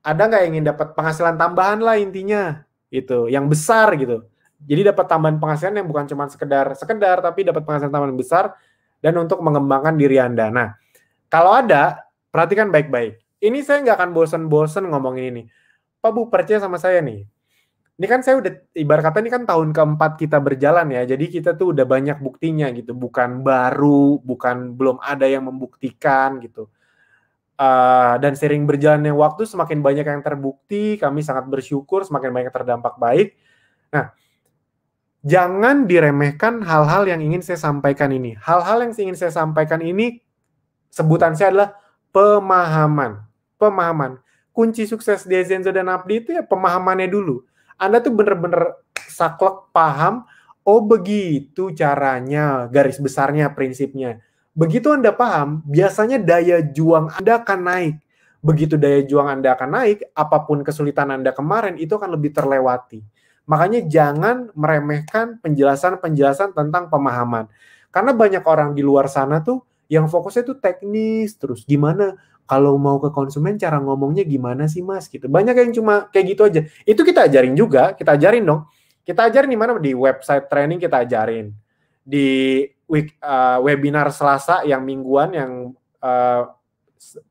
Ada nggak yang ingin dapat penghasilan tambahan lah intinya? Itu, yang besar gitu. Jadi dapat tambahan penghasilan yang bukan cuma sekedar, tapi dapat penghasilan tambahan besar dan untuk mengembangkan diri Anda. Nah, kalau ada, perhatikan baik-baik. Ini saya nggak akan bosen-bosen ngomongin ini. Pak Bu, percaya sama saya nih. Ini kan saya udah, ibarat kata ini kan tahun keempat kita berjalan ya. Jadi kita tuh udah banyak buktinya gitu. Bukan baru, belum ada yang membuktikan gitu. Dan sering berjalannya waktu semakin banyak yang terbukti, kami sangat bersyukur, semakin banyak terdampak baik. Nah, jangan diremehkan hal-hal yang ingin saya sampaikan ini. Hal-hal yang ingin saya sampaikan ini, sebutan saya adalah pemahaman. Kunci sukses di Zenzo dan Abdi itu ya pemahamannya dulu. Anda tuh bener-bener saklek paham, oh begitu caranya, garis besarnya, prinsipnya. Begitu Anda paham, biasanya daya juang Anda akan naik. Begitu daya juang Anda akan naik, apapun kesulitan Anda kemarin, itu akan lebih terlewati. Makanya jangan meremehkan penjelasan-penjelasan tentang pemahaman. Karena banyak orang di luar sana tuh, yang fokusnya tuh teknis, terus gimana kalau mau ke konsumen cara ngomongnya gimana sih mas gitu. Banyak yang cuma kayak gitu aja. Itu kita ajarin juga, kita ajarin dong. Kita ajarin di mana? Di website training kita ajarin. Di webinar Selasa yang mingguan yang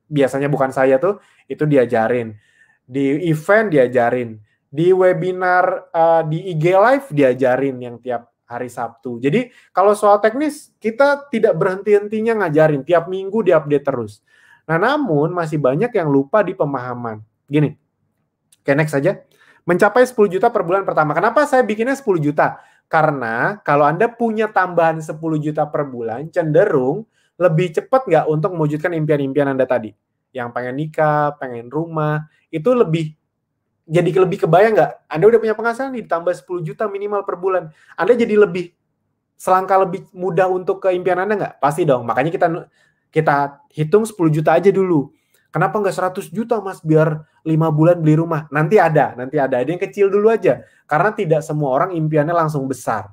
biasanya bukan saya tuh, itu diajarin. Di event diajarin. Di webinar di IG Live diajarin yang tiap hari Sabtu. Jadi kalau soal teknis kita tidak berhenti-hentinya ngajarin, tiap minggu diupdate terus. Nah, namun masih banyak yang lupa di pemahaman. Gini, oke, next saja. Mencapai 10 juta per bulan pertama. Kenapa saya bikinnya 10 juta? Karena kalau Anda punya tambahan 10 juta per bulan, cenderung lebih cepat nggak untuk mewujudkan impian-impian Anda tadi. Yang pengen nikah, pengen rumah, itu lebih kebayang nggak? Anda udah punya penghasilan nih, ditambah 10 juta minimal per bulan. Anda jadi selangkah lebih mudah untuk ke impian Anda nggak? Pasti dong. Makanya kita hitung 10 juta aja dulu. Kenapa nggak 100 juta mas, biar 5 bulan beli rumah? Nanti ada yang kecil dulu aja. Karena tidak semua orang impiannya langsung besar.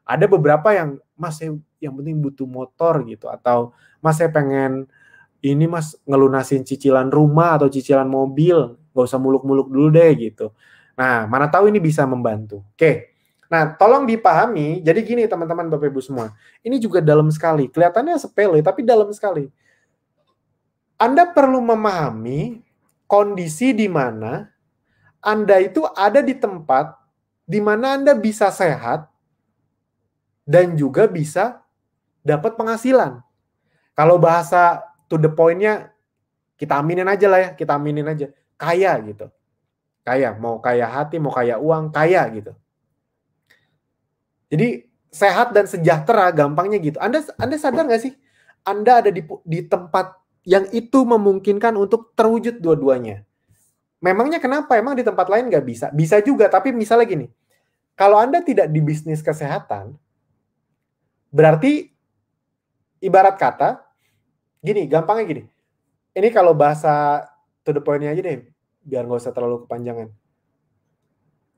Ada beberapa yang, mas saya yang penting butuh motor gitu. Atau mas saya pengen ini mas ngelunasin cicilan rumah atau cicilan mobil. Nggak usah muluk-muluk dulu deh gitu. Nah, mana tahu ini bisa membantu. Oke. Nah, tolong dipahami. Jadi gini teman-teman Bapak Ibu semua. Ini juga dalam sekali. Kelihatannya sepele tapi dalam sekali. Anda perlu memahami kondisi di mana Anda itu ada di tempat di mana Anda bisa sehat dan juga bisa dapat penghasilan. Kalau bahasa to the point-nya, kita aminin aja lah ya, kita aminin aja. Kaya gitu. Kaya, mau kaya hati, mau kaya uang, kaya gitu. Jadi sehat dan sejahtera gampangnya gitu. Anda sadar nggak sih? Anda ada di tempat yang itu memungkinkan untuk terwujud dua-duanya. Memangnya kenapa? Emang di tempat lain nggak bisa? Bisa juga, tapi misalnya gini. Kalau Anda tidak di bisnis kesehatan, berarti ibarat kata, gini, gampangnya gini. Ini kalau bahasa to the point-nya aja deh, biar nggak usah terlalu kepanjangan.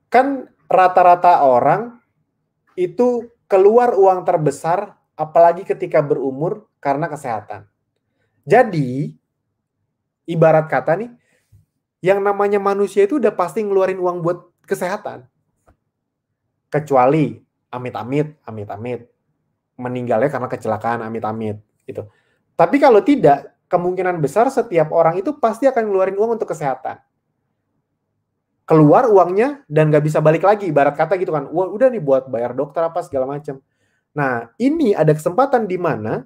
Kan rata-rata orang itu keluar uang terbesar, apalagi ketika berumur, karena kesehatan. Jadi, ibarat kata nih, yang namanya manusia itu udah pasti ngeluarin uang buat kesehatan. Kecuali, amit-amit, meninggalnya karena kecelakaan, amit-amit. Gitu. Tapi kalau tidak, kemungkinan besar setiap orang itu pasti akan ngeluarin uang untuk kesehatan. Keluar uangnya dan nggak bisa balik lagi, ibarat kata gitu kan. Udah nih buat bayar dokter apa segala macam. Nah, ini ada kesempatan di mana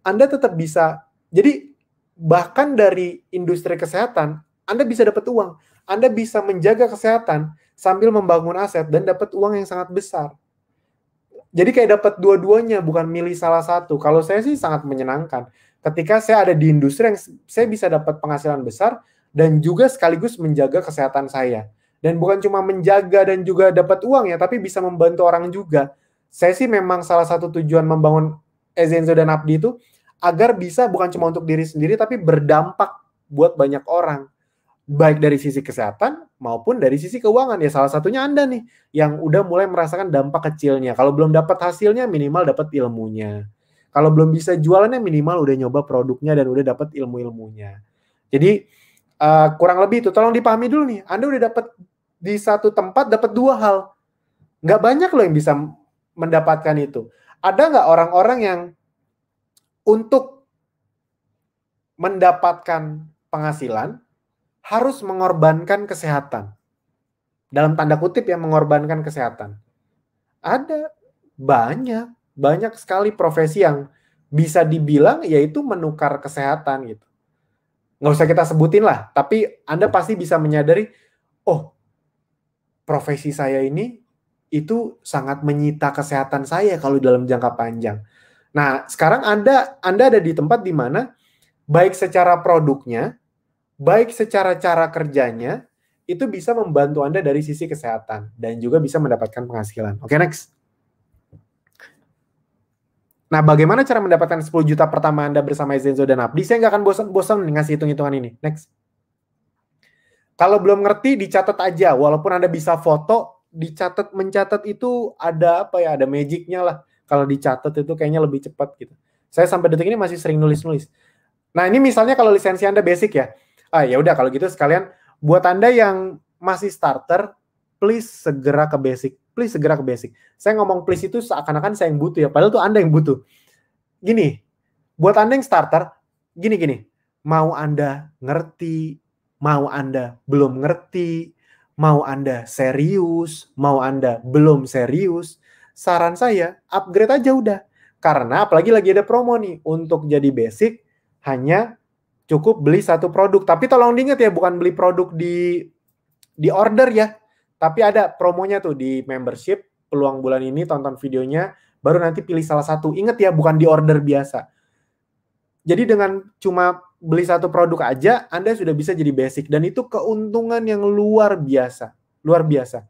Anda tetap bisa. Jadi bahkan dari industri kesehatan, Anda bisa dapat uang. Anda bisa menjaga kesehatan sambil membangun aset dan dapat uang yang sangat besar. Jadi kayak dapat dua-duanya, bukan milih salah satu. Kalau saya sih sangat menyenangkan. Ketika saya ada di industri yang saya bisa dapat penghasilan besar dan juga sekaligus menjaga kesehatan saya. Dan bukan cuma menjaga dan juga dapat uang ya, tapi bisa membantu orang juga. Saya sih memang salah satu tujuan membangun Ezenzo dan Abdi itu agar bisa bukan cuma untuk diri sendiri, tapi berdampak buat banyak orang. Baik dari sisi kesehatan maupun dari sisi keuangan. Ya salah satunya Anda nih, yang udah mulai merasakan dampak kecilnya. Kalau belum dapat hasilnya, minimal dapat ilmunya. Kalau belum bisa jualannya, minimal udah nyoba produknya dan udah dapat ilmu-ilmunya. Jadi, kurang lebih itu. Tolong dipahami dulu nih. Anda udah dapat di satu tempat, dapat dua hal. Nggak banyak loh yang bisa mendapatkan itu. Ada nggak orang-orang yang untuk mendapatkan penghasilan harus mengorbankan kesehatan? Dalam tanda kutip ya, mengorbankan kesehatan. Ada banyak sekali profesi yang bisa dibilang yaitu menukar kesehatan gitu. Nggak usah kita sebutin lah, tapi Anda pasti bisa menyadari, oh, profesi saya ini itu sangat menyita kesehatan saya kalau dalam jangka panjang. Nah, sekarang Anda ada di tempat di mana baik secara produknya, baik secara cara kerjanya, itu bisa membantu Anda dari sisi kesehatan dan juga bisa mendapatkan penghasilan. Oke, next. Nah, bagaimana cara mendapatkan 10 juta pertama Anda bersama Ezenzo dan Abdi? Saya nggak akan bosan-bosan ngasih hitung-hitungan ini. Next. Kalau belum ngerti, dicatat aja. Walaupun Anda bisa foto, mencatat itu ada apa ya? Ada magicnya lah. Kalau dicatat itu kayaknya lebih cepat gitu. Saya sampai detik ini masih sering nulis-nulis. Nah, ini misalnya kalau lisensi Anda basic ya. Ya udah kalau gitu sekalian buat Anda yang masih starter, please segera ke basic. Please segera ke basic. Saya ngomong please itu seakan-akan saya yang butuh ya, padahal tuh Anda yang butuh. Gini, buat Anda yang starter, gini. Mau Anda ngerti, mau Anda belum ngerti, mau Anda serius, mau Anda belum serius, saran saya upgrade aja udah. Karena apalagi lagi ada promo nih, untuk jadi basic hanya cukup beli satu produk. Tapi tolong diingat ya, bukan beli produk di order ya. Tapi ada promonya tuh di membership, peluang bulan ini tonton videonya, baru nanti pilih salah satu. Ingat ya, bukan di order biasa. Jadi dengan cuma beli satu produk aja, Anda sudah bisa jadi basic. Dan itu keuntungan yang luar biasa. Luar biasa.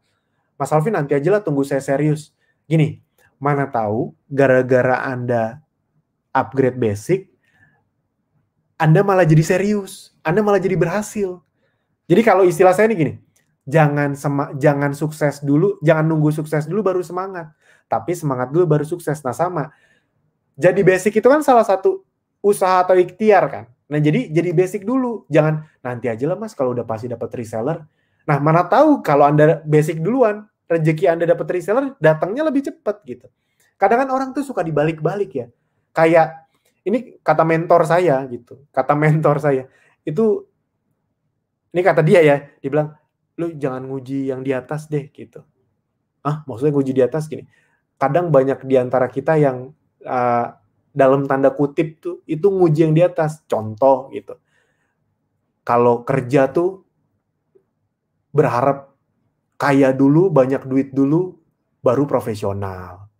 Mas Alvin, nanti aja lah, tunggu saya serius. Gini, mana tahu gara-gara Anda upgrade basic, Anda malah jadi serius. Anda malah jadi berhasil. Jadi kalau istilah saya ini gini, jangan sukses dulu, jangan nunggu sukses dulu baru semangat. Tapi semangat dulu baru sukses. Nah sama. Jadi basic itu kan salah satu usaha atau ikhtiar kan. Nah jadi basic dulu. Jangan nanti aja lah Mas kalau udah pasti dapat reseller. Nah mana tahu kalau Anda basic duluan, rezeki Anda dapat reseller datangnya lebih cepat gitu. Kadang kan orang tuh suka dibalik-balik ya. Kayak ini kata mentor saya gitu. Kata mentor saya itu, ini kata dia ya, dia bilang, lu jangan nguji yang di atas deh gitu. Maksudnya nguji di atas gini. Kadang banyak di antara kita yang dalam tanda kutip tuh itu nguji yang di atas. Contoh gitu. Kalau kerja tuh berharap kaya dulu, banyak duit dulu, baru profesional.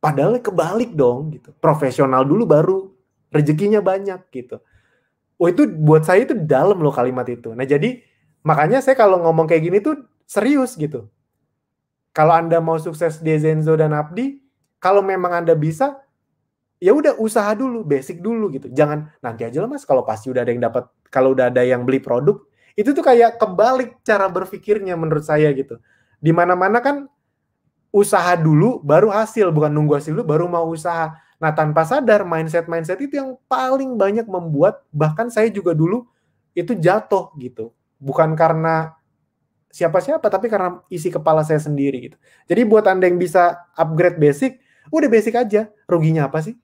Padahal kebalik dong gitu. Profesional dulu baru rezekinya banyak gitu. Itu buat saya itu dalam loh kalimat itu. Nah jadi makanya saya kalau ngomong kayak gini tuh serius gitu. Kalau Anda mau sukses di Zenzo dan Abdi, kalau memang Anda bisa, ya udah usaha dulu, basic dulu gitu. Jangan nanti aja lah Mas kalau pasti udah ada yang dapat, kalau udah ada yang beli produk. Itu tuh kayak kebalik cara berpikirnya menurut saya gitu. Di mana-mana kan usaha dulu baru hasil, bukan nunggu hasil dulu baru mau usaha. Nah, tanpa sadar mindset itu yang paling banyak membuat bahkan saya juga dulu itu jatuh gitu. Bukan karena siapa-siapa, tapi karena isi kepala saya sendiri gitu. Jadi buat Anda yang bisa upgrade basic, udah basic aja. Ruginya apa sih?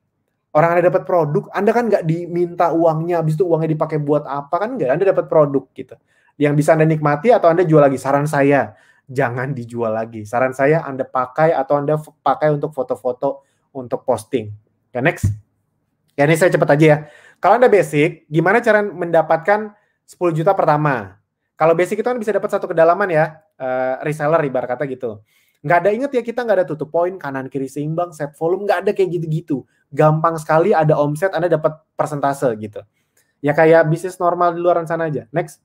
Orang Anda dapat produk, Anda kan nggak diminta uangnya, habis itu uangnya dipakai buat apa kan nggak? Anda dapat produk gitu. Yang bisa Anda nikmati atau Anda jual lagi. Saran saya, jangan dijual lagi. Saran saya Anda pakai atau Anda pakai untuk foto-foto, untuk posting. Ya, next. Ya, ini saya cepat aja ya. Kalau Anda basic, gimana cara mendapatkan 10 juta pertama? Kalau basic itu kan bisa dapat satu kedalaman ya, reseller ibarat kata gitu. Nggak ada, ingat ya, kita nggak ada tutup poin, kanan kiri seimbang, set volume, nggak ada kayak gitu-gitu. Gampang sekali ada omset, Anda dapat persentase gitu. Ya kayak bisnis normal di luar sana aja. Next.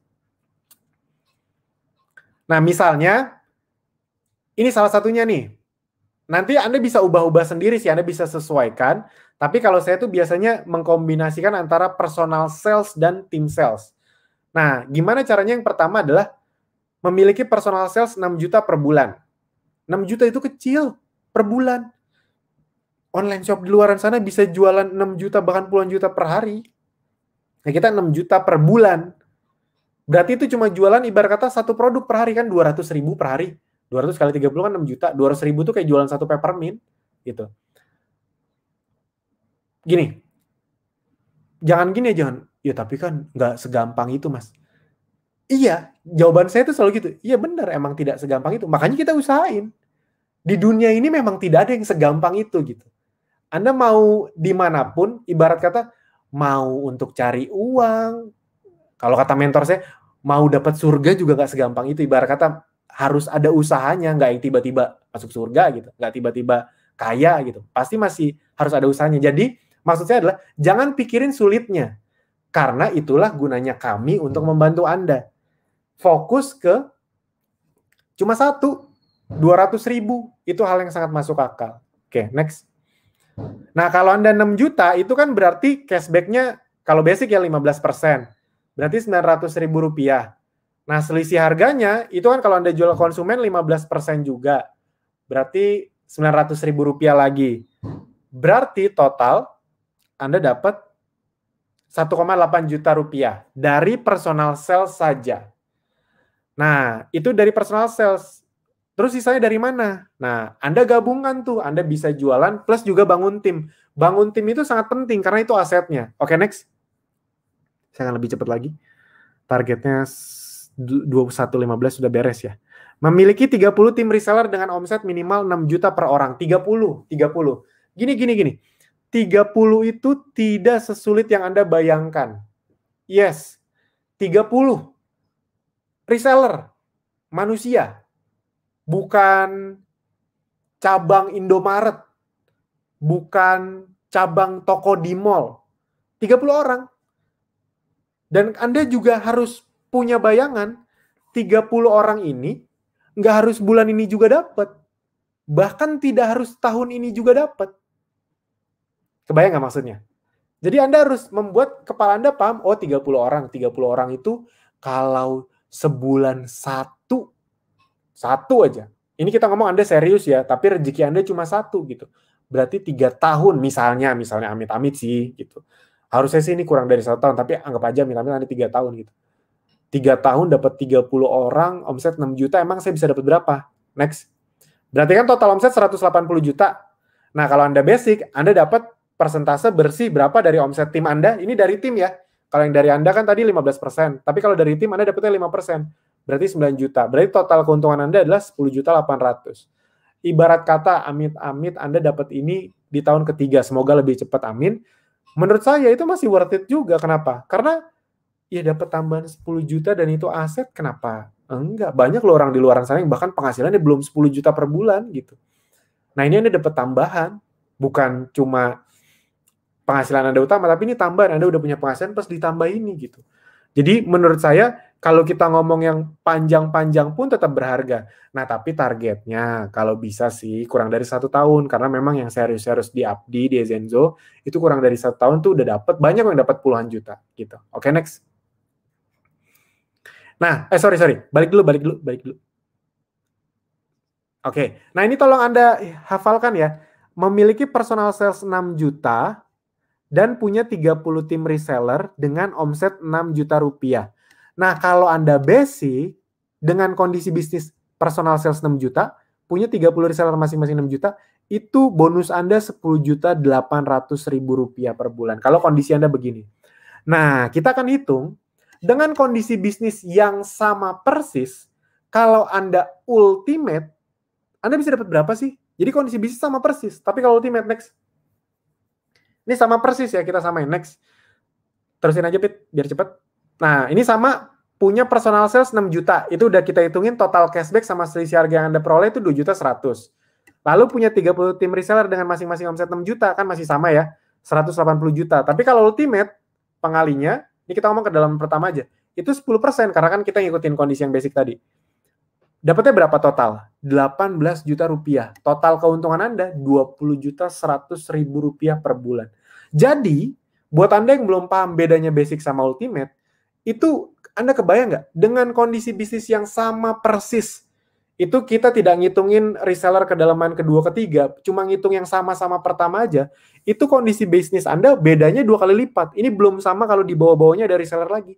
Nah, misalnya, ini salah satunya nih. Nanti Anda bisa ubah-ubah sendiri sih, Anda bisa sesuaikan. Tapi kalau saya tuh biasanya mengkombinasikan antara personal sales dan tim sales. Nah, gimana caranya? Yang pertama adalah memiliki personal sales 6 juta per bulan. 6 juta itu kecil per bulan. Online shop di luar sana bisa jualan 6 juta bahkan puluhan juta per hari. Nah, kita 6 juta per bulan. Berarti itu cuma jualan ibarat kata satu produk per hari kan 200.000 per hari. 200 kali 30 kan 6 juta. 200.000 itu kayak jualan satu peppermint gitu. Gini. Jangan gini, jangan. Ya tapi kan nggak segampang itu Mas. Iya, jawaban saya itu selalu gitu. Iya benar, emang tidak segampang itu. Makanya kita usahain. Di dunia ini memang tidak ada yang segampang itu gitu. Anda mau dimanapun, ibarat kata mau untuk cari uang. Kalau kata mentor saya, mau dapat surga juga gak segampang itu. Ibarat kata harus ada usahanya, nggak yang tiba-tiba masuk surga gitu, nggak tiba-tiba kaya gitu. Pasti masih harus ada usahanya. Jadi maksud saya adalah jangan pikirin sulitnya. Karena itulah gunanya kami untuk membantu Anda. Fokus ke cuma 200.000. Itu hal yang sangat masuk akal. Oke, next. Nah, kalau Anda 6 juta, itu kan berarti cashback-nya, kalau basic ya 15%. Berarti Rp900.000. Nah, selisih harganya, itu kan kalau Anda jual konsumen 15% juga. Berarti Rp900.000 lagi. Berarti total Anda dapat 1,8 juta rupiah dari personal sales saja. Nah, itu dari personal sales. Terus sisanya dari mana? Nah, Anda gabungkan tuh. Anda bisa jualan plus juga bangun tim. Bangun tim itu sangat penting karena itu asetnya. Oke, next. Saya akan lebih cepat lagi. Targetnya 21.15 sudah beres ya. Memiliki 30 tim reseller dengan omset minimal 6 juta per orang. 30. Gini. 30 itu tidak sesulit yang Anda bayangkan. Yes, 30 reseller manusia. Bukan cabang Indomaret. Bukan cabang toko di mall. 30 orang. Dan Anda juga harus punya bayangan, 30 orang ini nggak harus bulan ini juga dapat. Bahkan tidak harus tahun ini juga dapat. Kebayang nggak maksudnya? Jadi Anda harus membuat kepala Anda paham, oh 30 orang. 30 orang itu kalau sebulan satu aja. Ini kita ngomong Anda serius ya, tapi rezeki Anda cuma satu gitu. Berarti 3 tahun misalnya amit-amit sih gitu. Harusnya sih ini kurang dari 1 tahun, tapi anggap aja amit-amit Anda 3 tahun gitu. 3 tahun dapat 30 orang, omset 6 juta, emang saya bisa dapat berapa? Next. Berarti kan total omset 180 juta. Nah, kalau Anda basic, Anda dapat persentase bersih berapa dari omset tim Anda? Ini dari tim ya. Kalau yang dari Anda kan tadi 15%, tapi kalau dari tim Anda dapatnya 5%. Berarti 9 juta. Berarti total keuntungan Anda adalah 10.800.000. Ibarat kata amit-amit Anda dapat ini di tahun ketiga, semoga lebih cepat, amin. Menurut saya itu masih worth it juga. Kenapa? Karena ya dapat tambahan 10 juta dan itu aset, kenapa? Enggak, banyak loh orang di luar sana yang bahkan penghasilannya belum 10 juta per bulan gitu. Nah ini Anda dapat tambahan, bukan cuma penghasilan Anda utama, tapi ini tambahan, Anda udah punya penghasilan plus ditambah ini gitu. Jadi menurut saya, kalau kita ngomong yang panjang-panjang pun tetap berharga. Nah tapi targetnya, kalau bisa sih kurang dari 1 tahun, karena memang yang serius-serius di Abdi, di Zenzo, itu kurang dari 1 tahun tuh udah dapat, banyak yang dapat puluhan juta gitu. Oke, next. Nah, sorry. Balik dulu. Oke. Nah, ini tolong Anda hafalkan ya. Memiliki personal sales 6 juta dan punya 30 tim reseller dengan omset 6 juta rupiah. Nah, kalau Anda basic dengan kondisi bisnis personal sales 6 juta, punya 30 reseller masing-masing 6 juta, itu bonus Anda 10.800.000 rupiah per bulan. Kalau kondisi Anda begini. Nah, kita akan hitung dengan kondisi bisnis yang sama persis, kalau Anda ultimate, Anda bisa dapat berapa sih? Jadi kondisi bisnis sama persis, tapi kalau ultimate, next. Ini sama persis ya, kita samain, next. Terusin aja, Pit, biar cepat. Nah, ini sama, punya personal sales 6 juta. Itu udah kita hitungin total cashback sama selisih harga yang Anda peroleh itu 2.100.000. Lalu punya 30 tim reseller dengan masing-masing omset 6 juta, kan masih sama ya, 180 juta. Tapi kalau ultimate, pengalinya, ini kita ngomong ke dalam pertama aja. Itu 10%, karena kan kita ngikutin kondisi yang basic tadi. Dapatnya berapa total? 18 juta rupiah. Total keuntungan Anda, 20.100.000 rupiah per bulan. Jadi, buat Anda yang belum paham bedanya basic sama ultimate, itu Anda kebayang nggak? Dengan kondisi bisnis yang sama persis, itu kita tidak ngitungin reseller kedalaman kedua, ketiga, cuma ngitung yang sama-sama pertama aja, itu kondisi bisnis Anda bedanya 2 kali lipat. Ini belum sama kalau di bawah-bawahnya ada reseller lagi.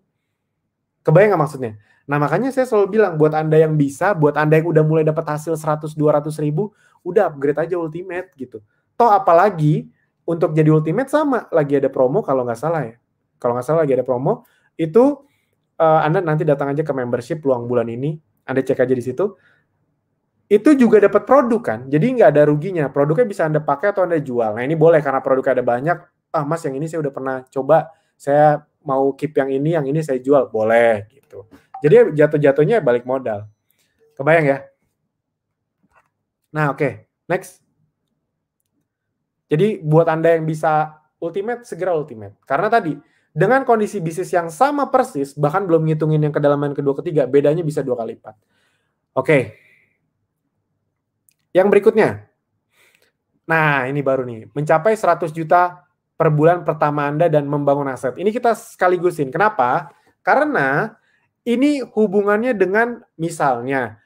Kebayang nggak maksudnya? Nah makanya saya selalu bilang, buat Anda yang bisa, buat Anda yang udah mulai dapat hasil 100-200 ribu, udah upgrade aja ultimate gitu. Toh apalagi, untuk jadi ultimate sama, lagi ada promo kalau nggak salah ya. Kalau nggak salah lagi ada promo, itu Anda nanti datang aja ke membership peluang bulan ini, Anda cek aja di situ. Itu juga dapat produk kan, jadi nggak ada ruginya. Produknya bisa Anda pakai atau Anda jual. Nah ini boleh karena produknya ada banyak. Mas yang ini saya udah pernah coba, saya mau keep yang ini saya jual. Boleh gitu. Jadi jatuh-jatuhnya balik modal. Kebayang ya? Nah oke, next. Jadi buat Anda yang bisa ultimate, segera ultimate. Karena tadi, dengan kondisi bisnis yang sama persis, bahkan belum ngitungin yang kedalaman kedua, ketiga, bedanya bisa 2 kali lipat. Oke. Yang berikutnya. Nah, ini baru nih. Mencapai 100 juta per bulan pertama Anda dan membangun aset. Ini kita sekaligusin. Kenapa? Karena ini hubungannya dengan misalnya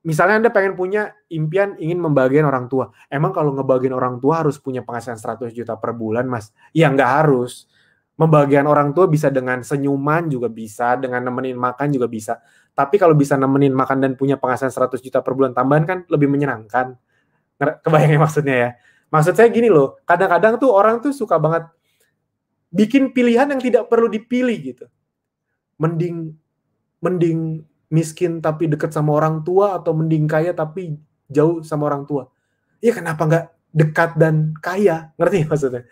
Anda pengen punya impian ingin membahagiakan orang tua. Emang kalau ngebahagiain orang tua harus punya penghasilan 100 juta per bulan, Mas? Ya nggak harus. Membahagiakan orang tua bisa dengan senyuman juga bisa, dengan nemenin makan juga bisa. Tapi kalau bisa nemenin makan dan punya penghasilan 100 juta per bulan tambahan kan lebih menyenangkan. Kebayangnya maksudnya ya? Maksud saya gini loh, kadang-kadang tuh orang tuh suka banget bikin pilihan yang tidak perlu dipilih gitu. Mending mending miskin tapi dekat sama orang tua atau mending kaya tapi jauh sama orang tua? Ya kenapa nggak dekat dan kaya? Ngerti maksudnya?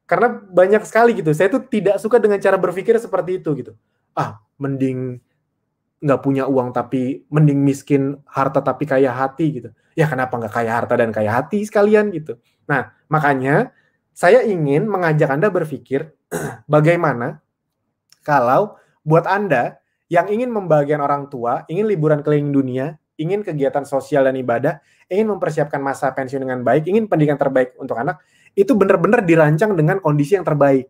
Karena banyak sekali gitu. Saya tuh tidak suka dengan cara berpikir seperti itu gitu. Mending nggak punya uang tapi mending miskin harta tapi kaya hati gitu. Ya kenapa nggak kaya harta dan kaya hati sekalian gitu. Nah, makanya saya ingin mengajak Anda berpikir bagaimana kalau buat Anda yang ingin membahagiakan orang tua, ingin liburan keliling dunia, ingin kegiatan sosial dan ibadah, ingin mempersiapkan masa pensiun dengan baik, ingin pendidikan terbaik untuk anak, itu benar-benar dirancang dengan kondisi yang terbaik.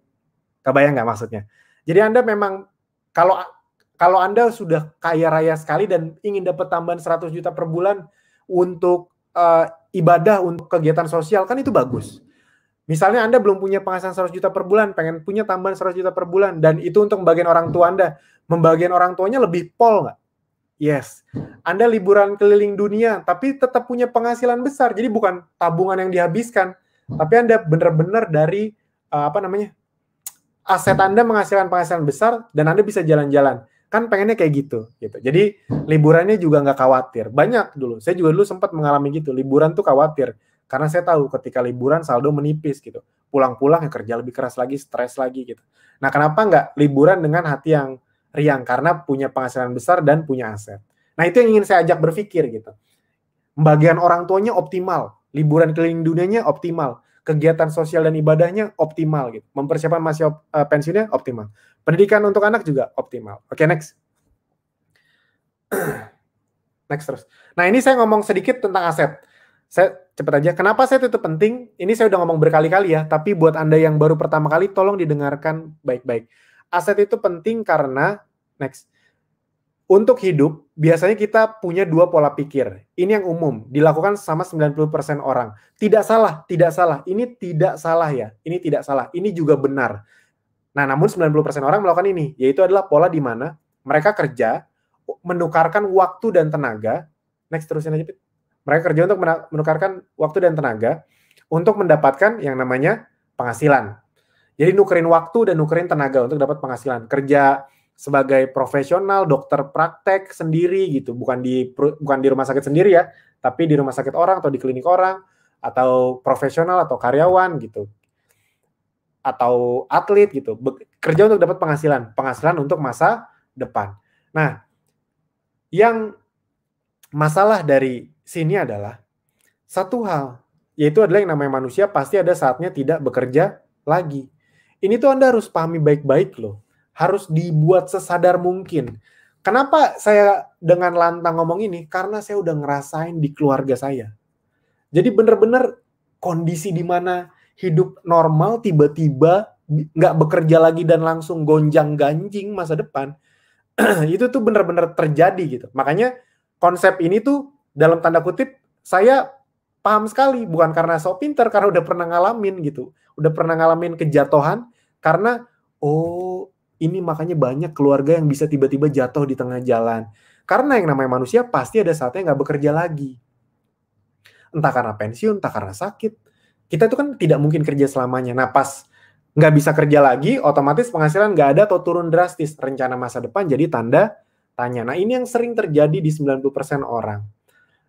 Kebayang nggak maksudnya? Jadi Anda memang, kalau Anda sudah kaya raya sekali dan ingin dapat tambahan 100 juta per bulan untuk ibadah, untuk kegiatan sosial, kan itu bagus. Misalnya Anda belum punya penghasilan 100 juta per bulan, pengen punya tambahan 100 juta per bulan, dan itu untuk membagian orang tua Anda. Membagian orang tuanya lebih pol nggak? Yes. Anda liburan keliling dunia, tapi tetap punya penghasilan besar. Jadi bukan tabungan yang dihabiskan, tapi Anda benar-benar dari, aset Anda menghasilkan penghasilan besar, dan Anda bisa jalan-jalan. Kan pengennya kayak gitu. Jadi liburannya juga nggak khawatir. Banyak dulu, saya juga dulu sempat mengalami gitu. Liburan tuh khawatir. Karena saya tahu ketika liburan saldo menipis gitu. Pulang-pulang ya kerja lebih keras lagi, stres lagi gitu. Nah, kenapa nggak liburan dengan hati yang riang? Karena punya penghasilan besar dan punya aset. Nah, itu yang ingin saya ajak berpikir gitu. Bagian orang tuanya optimal, liburan keliling dunianya optimal, kegiatan sosial dan ibadahnya optimal gitu. Mempersiapkan masa pensiunnya optimal. Pendidikan untuk anak juga optimal. Oke, next. Next terus. Nah, ini saya ngomong sedikit tentang aset. Saya cepat aja. Kenapa aset itu penting? Ini saya udah ngomong berkali-kali ya, tapi buat Anda yang baru pertama kali, tolong didengarkan baik-baik. Aset itu penting karena, next, untuk hidup, biasanya kita punya dua pola pikir. Ini yang umum, dilakukan sama 90% orang. Tidak salah, tidak salah. Ini tidak salah ya. Ini tidak salah. Ini juga benar. Nah, namun 90% orang melakukan ini, yaitu adalah pola di mana mereka kerja, menukarkan waktu dan tenaga. Next, terusin aja, Pit. Mereka kerja untuk menukarkan waktu dan tenaga untuk mendapatkan yang namanya penghasilan. Jadi nukerin waktu dan nukerin tenaga untuk dapat penghasilan. Kerja sebagai profesional, dokter praktek sendiri gitu, bukan di rumah sakit sendiri ya, tapi di rumah sakit orang atau di klinik orang, atau profesional atau karyawan gitu, atau atlet gitu, kerja untuk dapat penghasilan untuk masa depan. Nah, yang masalah dari sini adalah satu hal, yaitu adalah yang namanya manusia pasti ada saatnya tidak bekerja lagi. Ini tuh Anda harus pahami baik-baik loh. Harus dibuat sesadar mungkin. Kenapa saya dengan lantang ngomong ini? Karena saya udah ngerasain di keluarga saya. Jadi benar-benar kondisi di mana hidup normal tiba-tiba nggak bekerja lagi dan langsung gonjang-ganjing masa depan. Itu tuh benar-benar terjadi gitu. Makanya konsep ini tuh dalam tanda kutip saya paham sekali, bukan karena so pinter, karena udah pernah ngalamin gitu. Udah pernah ngalamin kejatuhan karena ini makanya banyak keluarga yang bisa tiba-tiba jatuh di tengah jalan. Karena yang namanya manusia pasti ada saatnya nggak bekerja lagi. Entah karena pensiun, entah karena sakit. Kita tuh kan tidak mungkin kerja selamanya. Nah, pas nggak bisa kerja lagi, otomatis penghasilan nggak ada atau turun drastis. Rencana masa depan jadi tanda tanya. Nah, ini yang sering terjadi di 90% orang.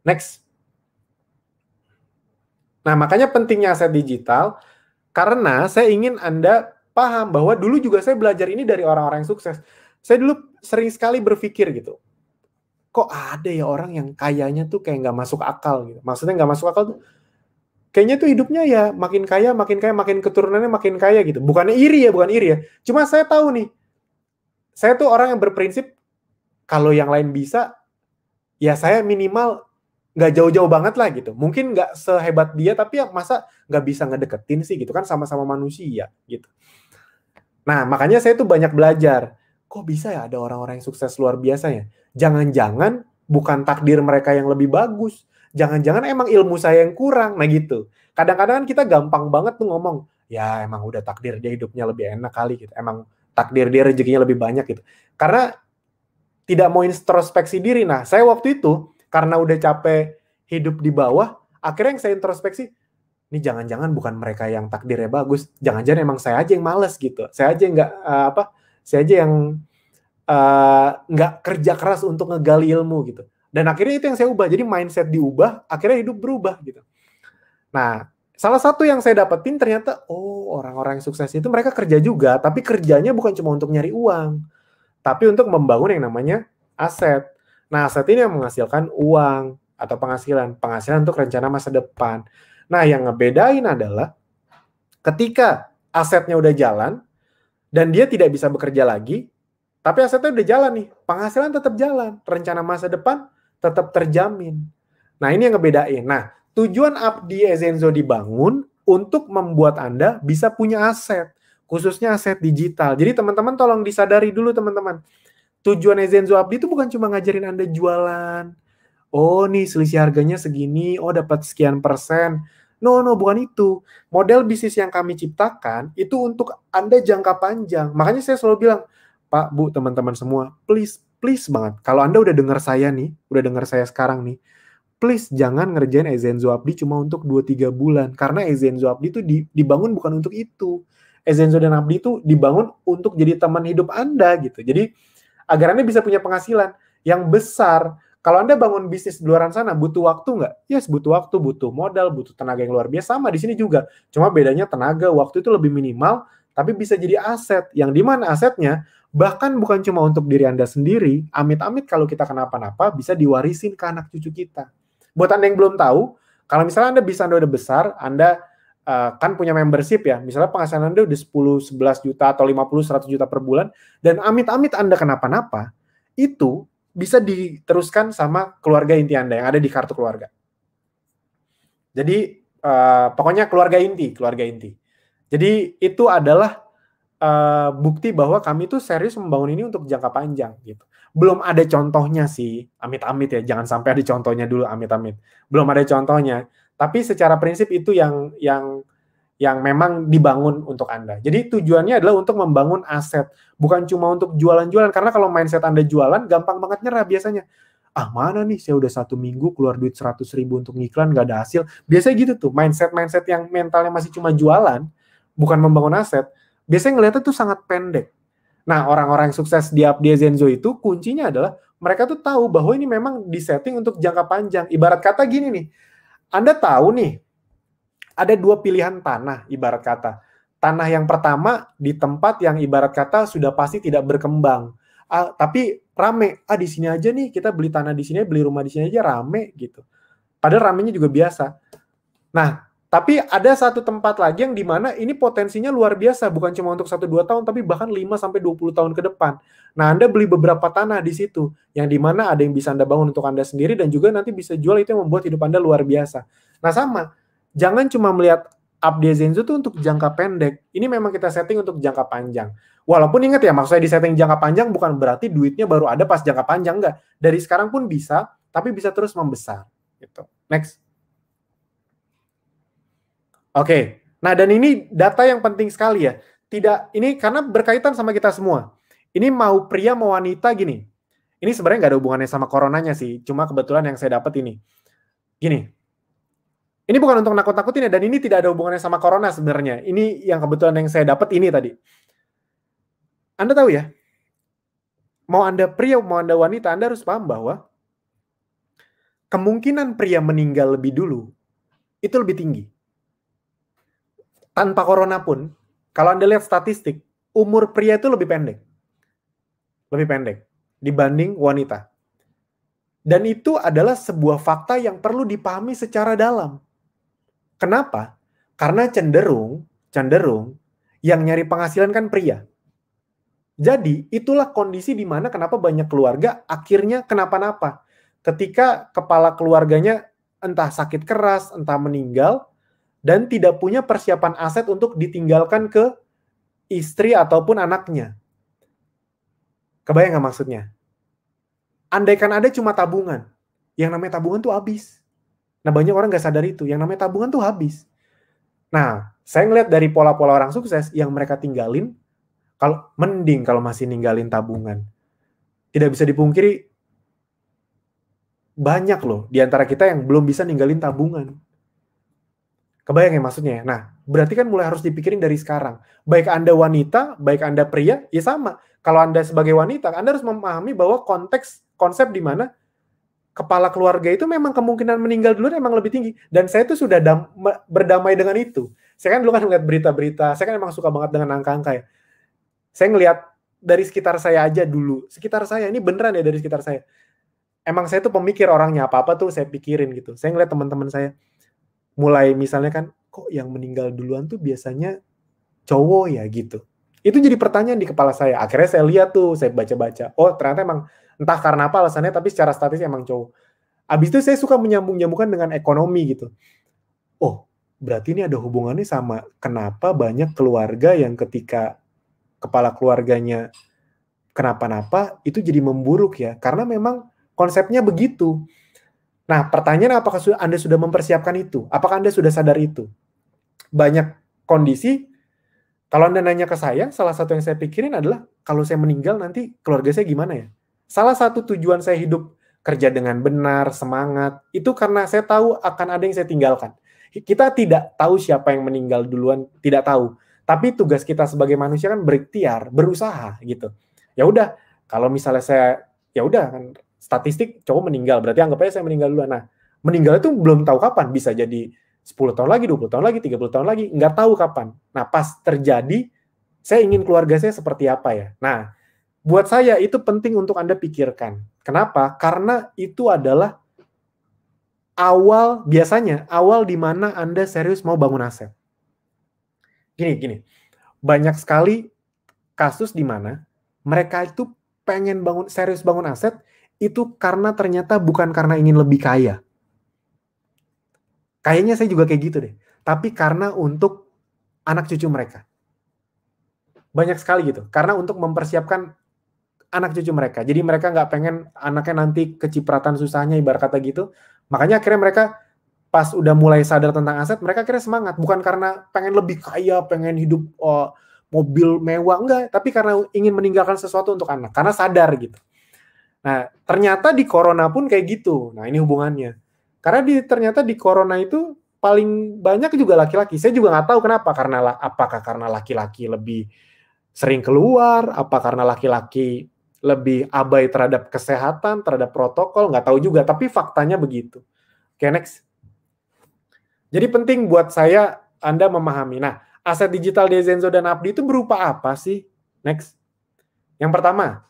Next. Nah, makanya pentingnya aset digital, karena saya ingin Anda paham bahwa dulu juga saya belajar ini dari orang-orang yang sukses. Saya dulu sering sekali berpikir gitu, kok ada ya orang yang kayanya tuh kayak nggak masuk akal gitu. Maksudnya nggak masuk akal tuh, kayaknya tuh hidupnya ya makin kaya, makin keturunannya makin kaya gitu. Bukan iri ya. Cuma saya tahu nih, saya tuh orang yang berprinsip, kalau yang lain bisa, ya saya minimal nggak jauh-jauh banget lah gitu. Mungkin nggak sehebat dia, tapi ya masa nggak bisa ngedeketin sih gitu kan, sama-sama manusia gitu. Nah, makanya saya tuh banyak belajar. Kok bisa ya ada orang-orang yang sukses luar biasa ya? Jangan-jangan bukan takdir mereka yang lebih bagus. Jangan-jangan emang ilmu saya yang kurang. Nah gitu. Kadang-kadang kita gampang banget tuh ngomong, ya emang udah takdir dia hidupnya lebih enak kali gitu. Emang takdir dia rezekinya lebih banyak gitu. Karena tidak mau introspeksi diri. Nah, saya waktu itu karena udah capek hidup di bawah, akhirnya yang saya introspeksi, ini jangan-jangan bukan mereka yang takdirnya bagus, jangan-jangan emang saya aja yang malas gitu. Saya aja yang nggak kerja keras untuk ngegali ilmu gitu. Dan akhirnya itu yang saya ubah. Jadi mindset diubah, akhirnya hidup berubah gitu. Nah, salah satu yang saya dapetin ternyata, orang-orang yang sukses itu mereka kerja juga, tapi kerjanya bukan cuma untuk nyari uang, tapi untuk membangun yang namanya aset. Nah, aset ini yang menghasilkan uang atau penghasilan untuk rencana masa depan. Nah, yang ngebedain adalah ketika asetnya udah jalan dan dia tidak bisa bekerja lagi, tapi asetnya udah jalan nih, penghasilan tetap jalan, rencana masa depan tetap terjamin. Nah, ini yang ngebedain. Nah, tujuan Abdi Ezenzo dibangun untuk membuat Anda bisa punya aset, khususnya aset digital. Jadi teman-teman tolong disadari dulu teman-teman. Tujuan Ezenzo Abdi itu bukan cuma ngajarin Anda jualan. Oh nih selisih harganya segini, dapat sekian persen. No, bukan itu. Model bisnis yang kami ciptakan itu untuk Anda jangka panjang. Makanya saya selalu bilang, Pak, Bu, teman-teman semua, please banget. Kalau Anda udah dengar saya sekarang nih, please jangan ngerjain Ezenzo Abdi cuma untuk 2-3 bulan. Karena Ezenzo Abdi itu dibangun bukan untuk itu. Ezenzo dan Abdi itu dibangun untuk jadi teman hidup Anda gitu. Jadi agar Anda bisa punya penghasilan yang besar. Kalau Anda bangun bisnis di luar sana, butuh waktu nggak? Yes, butuh waktu, butuh modal, butuh tenaga yang luar biasa. Sama di sini juga. Cuma bedanya tenaga, waktu itu lebih minimal, tapi bisa jadi aset. Yang dimana asetnya, bahkan bukan cuma untuk diri Anda sendiri, amit-amit kalau kita kenapa-napa, bisa diwarisin ke anak cucu kita. Buat Anda yang belum tahu, kalau misalnya Anda udah besar, Anda kan punya membership ya, misalnya penghasilan Anda udah 10-11 juta atau 50-100 juta per bulan, dan amit-amit Anda kenapa-napa, itu bisa diteruskan sama keluarga inti Anda yang ada di kartu keluarga. Jadi pokoknya keluarga inti. Jadi itu adalah bukti bahwa kami tuh serius membangun ini untuk jangka panjang gitu. Belum ada contohnya sih, amit-amit ya, jangan sampai ada contohnya dulu, amit-amit. Belum ada contohnya. Tapi secara prinsip itu yang memang dibangun untuk Anda. Jadi tujuannya adalah untuk membangun aset, bukan cuma untuk jualan-jualan. Karena kalau mindset Anda jualan, gampang banget nyerah biasanya. Mana nih, saya udah 1 minggu keluar duit 100.000 untuk ngiklan, nggak ada hasil. Biasanya gitu tuh, mindset yang mentalnya masih cuma jualan, bukan membangun aset, biasanya ngeliatnya tuh sangat pendek. Nah, orang-orang yang sukses di Abdi Ezenzo itu, kuncinya adalah mereka tuh tahu bahwa ini memang disetting untuk jangka panjang. Ibarat kata gini nih, Anda tahu nih, ada 2 pilihan tanah, ibarat kata. Tanah yang pertama di tempat yang ibarat kata sudah pasti tidak berkembang. Tapi rame. Di sini aja nih, kita beli tanah di sini, beli rumah di sini aja rame gitu. Padahal ramenya juga biasa. Nah, tapi ada satu tempat lagi yang dimana ini potensinya luar biasa. Bukan cuma untuk 1-2 tahun, tapi bahkan 5-20 tahun ke depan. Nah, Anda beli beberapa tanah di situ. Yang dimana ada yang bisa Anda bangun untuk Anda sendiri, dan juga nanti bisa jual, itu yang membuat hidup Anda luar biasa. Nah, sama. Jangan cuma melihat Abdi Ezenzo itu untuk jangka pendek. Ini memang kita setting untuk jangka panjang. Walaupun ingat ya, maksudnya di setting jangka panjang bukan berarti duitnya baru ada pas jangka panjang, enggak. Dari sekarang pun bisa, tapi bisa terus membesar. Gitu. Next. Oke. Nah, dan ini data yang penting sekali ya. Ini karena berkaitan sama kita semua. Ini mau pria mau wanita gini. Ini sebenarnya nggak ada hubungannya sama coronanya sih. Cuma kebetulan yang saya dapat ini. Gini. Ini bukan untuk nakut-nakutin ya, dan ini tidak ada hubungannya sama corona sebenarnya. Ini yang kebetulan yang saya dapat ini tadi. Anda tahu ya, mau Anda pria, mau Anda wanita, Anda harus paham bahwa kemungkinan pria meninggal lebih dulu, itu lebih tinggi. Tanpa corona pun, kalau Anda lihat statistik, umur pria itu lebih pendek. Lebih pendek dibanding wanita. Dan itu adalah sebuah fakta yang perlu dipahami secara dalam. Kenapa? Karena cenderung yang nyari penghasilan kan pria. Jadi itulah kondisi di mana kenapa banyak keluarga akhirnya kenapa-napa. Ketika kepala keluarganya entah sakit keras, entah meninggal, dan tidak punya persiapan aset untuk ditinggalkan ke istri ataupun anaknya. Kebayang nggak maksudnya? Andaikan ada cuma tabungan, yang namanya tabungan tuh habis. Nah, banyak orang nggak sadar itu. Yang namanya tabungan tuh habis. Nah, saya ngeliat dari pola-pola orang sukses yang mereka tinggalin, mending kalau masih ninggalin tabungan. Tidak bisa dipungkiri, banyak loh di antara kita yang belum bisa ninggalin tabungan. Kebayang ya maksudnya ya? Nah, berarti kan mulai harus dipikirin dari sekarang. Baik Anda wanita, baik Anda pria, ya sama. Kalau Anda sebagai wanita, Anda harus memahami bahwa konsep di mana kepala keluarga itu memang kemungkinan meninggal duluan emang lebih tinggi. Dan saya tuh sudah berdamai dengan itu. Saya kan dulu kan ngeliat berita-berita, saya kan emang suka banget dengan angka-angka ya. Saya ngeliat dari sekitar saya aja dulu. Sekitar saya, ini beneran ya dari sekitar saya. Emang saya tuh pemikir orangnya, apa-apa tuh saya pikirin gitu. Saya ngeliat teman-teman saya, mulai misalnya kan, kok yang meninggal duluan tuh biasanya cowok ya gitu. Itu jadi pertanyaan di kepala saya. Akhirnya saya lihat tuh, saya baca-baca. Oh ternyata emang entah karena apa alasannya, tapi secara statis emang cowok. Abis itu saya suka menyambung-nyambungkan dengan ekonomi gitu. Oh berarti ini ada hubungannya sama kenapa banyak keluarga yang ketika kepala keluarganya kenapa-napa, itu jadi memburuk ya. Karena memang konsepnya begitu. Nah, pertanyaan apakah Anda sudah mempersiapkan itu? Apakah Anda sudah sadar itu? Banyak kondisi, kalau Anda nanya ke saya, salah satu yang saya pikirin adalah, kalau saya meninggal nanti keluarga saya gimana ya? Salah satu tujuan saya hidup, kerja dengan benar, semangat, itu karena saya tahu akan ada yang saya tinggalkan. Kita tidak tahu siapa yang meninggal duluan, tidak tahu. Tapi tugas kita sebagai manusia kan berikhtiar, berusaha gitu. Ya udah, kalau misalnya saya, ya udah kan, statistik cowok meninggal, berarti anggap aja saya meninggal duluan. Nah, meninggal itu belum tahu kapan, bisa jadi 10 tahun lagi, 20 tahun lagi, 30 tahun lagi, nggak tahu kapan. Nah, pas terjadi, saya ingin keluarga saya seperti apa ya. Nah, buat saya itu penting untuk Anda pikirkan. Kenapa? Karena itu adalah biasanya awal di mana Anda serius mau bangun aset. Gini, banyak sekali kasus di mana mereka itu pengen serius bangun aset, itu karena ternyata bukan karena ingin lebih kaya. Kayaknya saya juga kayak gitu deh. Tapi karena untuk anak cucu mereka. Banyak sekali gitu. Karena untuk mempersiapkan anak cucu mereka. Jadi mereka nggak pengen anaknya nanti kecipratan susahnya, ibarat kata gitu. Makanya akhirnya mereka pas udah mulai sadar tentang aset, mereka akhirnya semangat. Bukan karena pengen lebih kaya, pengen hidup mobil mewah, enggak. Tapi karena ingin meninggalkan sesuatu untuk anak. Karena sadar gitu. Nah, ternyata di corona pun kayak gitu. Nah, ini hubungannya. Karena ternyata di corona itu paling banyak juga laki-laki. Saya juga nggak tahu kenapa. Apakah karena laki-laki lebih sering keluar? Apa karena laki-laki lebih abai terhadap kesehatan, terhadap protokol? Nggak tahu juga. Tapi faktanya begitu. Oke, next. Jadi penting buat saya Anda memahami. Nah, aset digital di Zenzo dan Abdi itu berupa apa sih? Next. Yang pertama,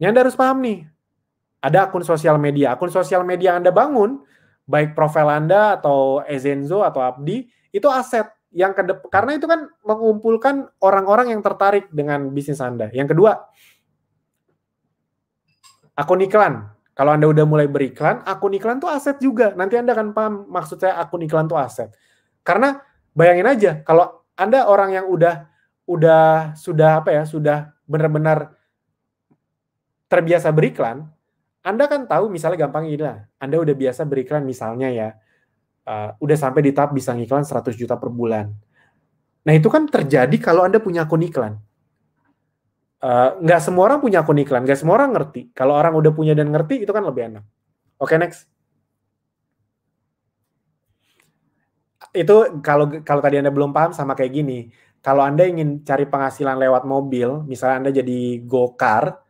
yang Anda harus paham nih, ada akun sosial media. Akun sosial media Anda bangun, baik profil Anda atau Ezenzo atau Abdi, itu aset yang karena itu kan mengumpulkan orang-orang yang tertarik dengan bisnis Anda. Yang kedua, akun iklan. Kalau Anda udah mulai beriklan, akun iklan tuh aset juga. Nanti Anda akan paham maksud saya akun iklan tuh aset. Karena bayangin aja, kalau Anda orang yang sudah benar-benar terbiasa beriklan, Anda kan tahu misalnya gampang gini lah, Anda udah biasa beriklan misalnya ya, udah sampai di tahap bisa ngiklan 100 juta per bulan. Nah itu kan terjadi kalau Anda punya akun iklan. Nggak semua orang punya akun iklan, nggak semua orang ngerti. Kalau orang udah punya dan ngerti, itu kan lebih enak. Oke, next. Itu kalau tadi Anda belum paham sama kayak gini, kalau Anda ingin cari penghasilan lewat mobil, misalnya Anda jadi go-car,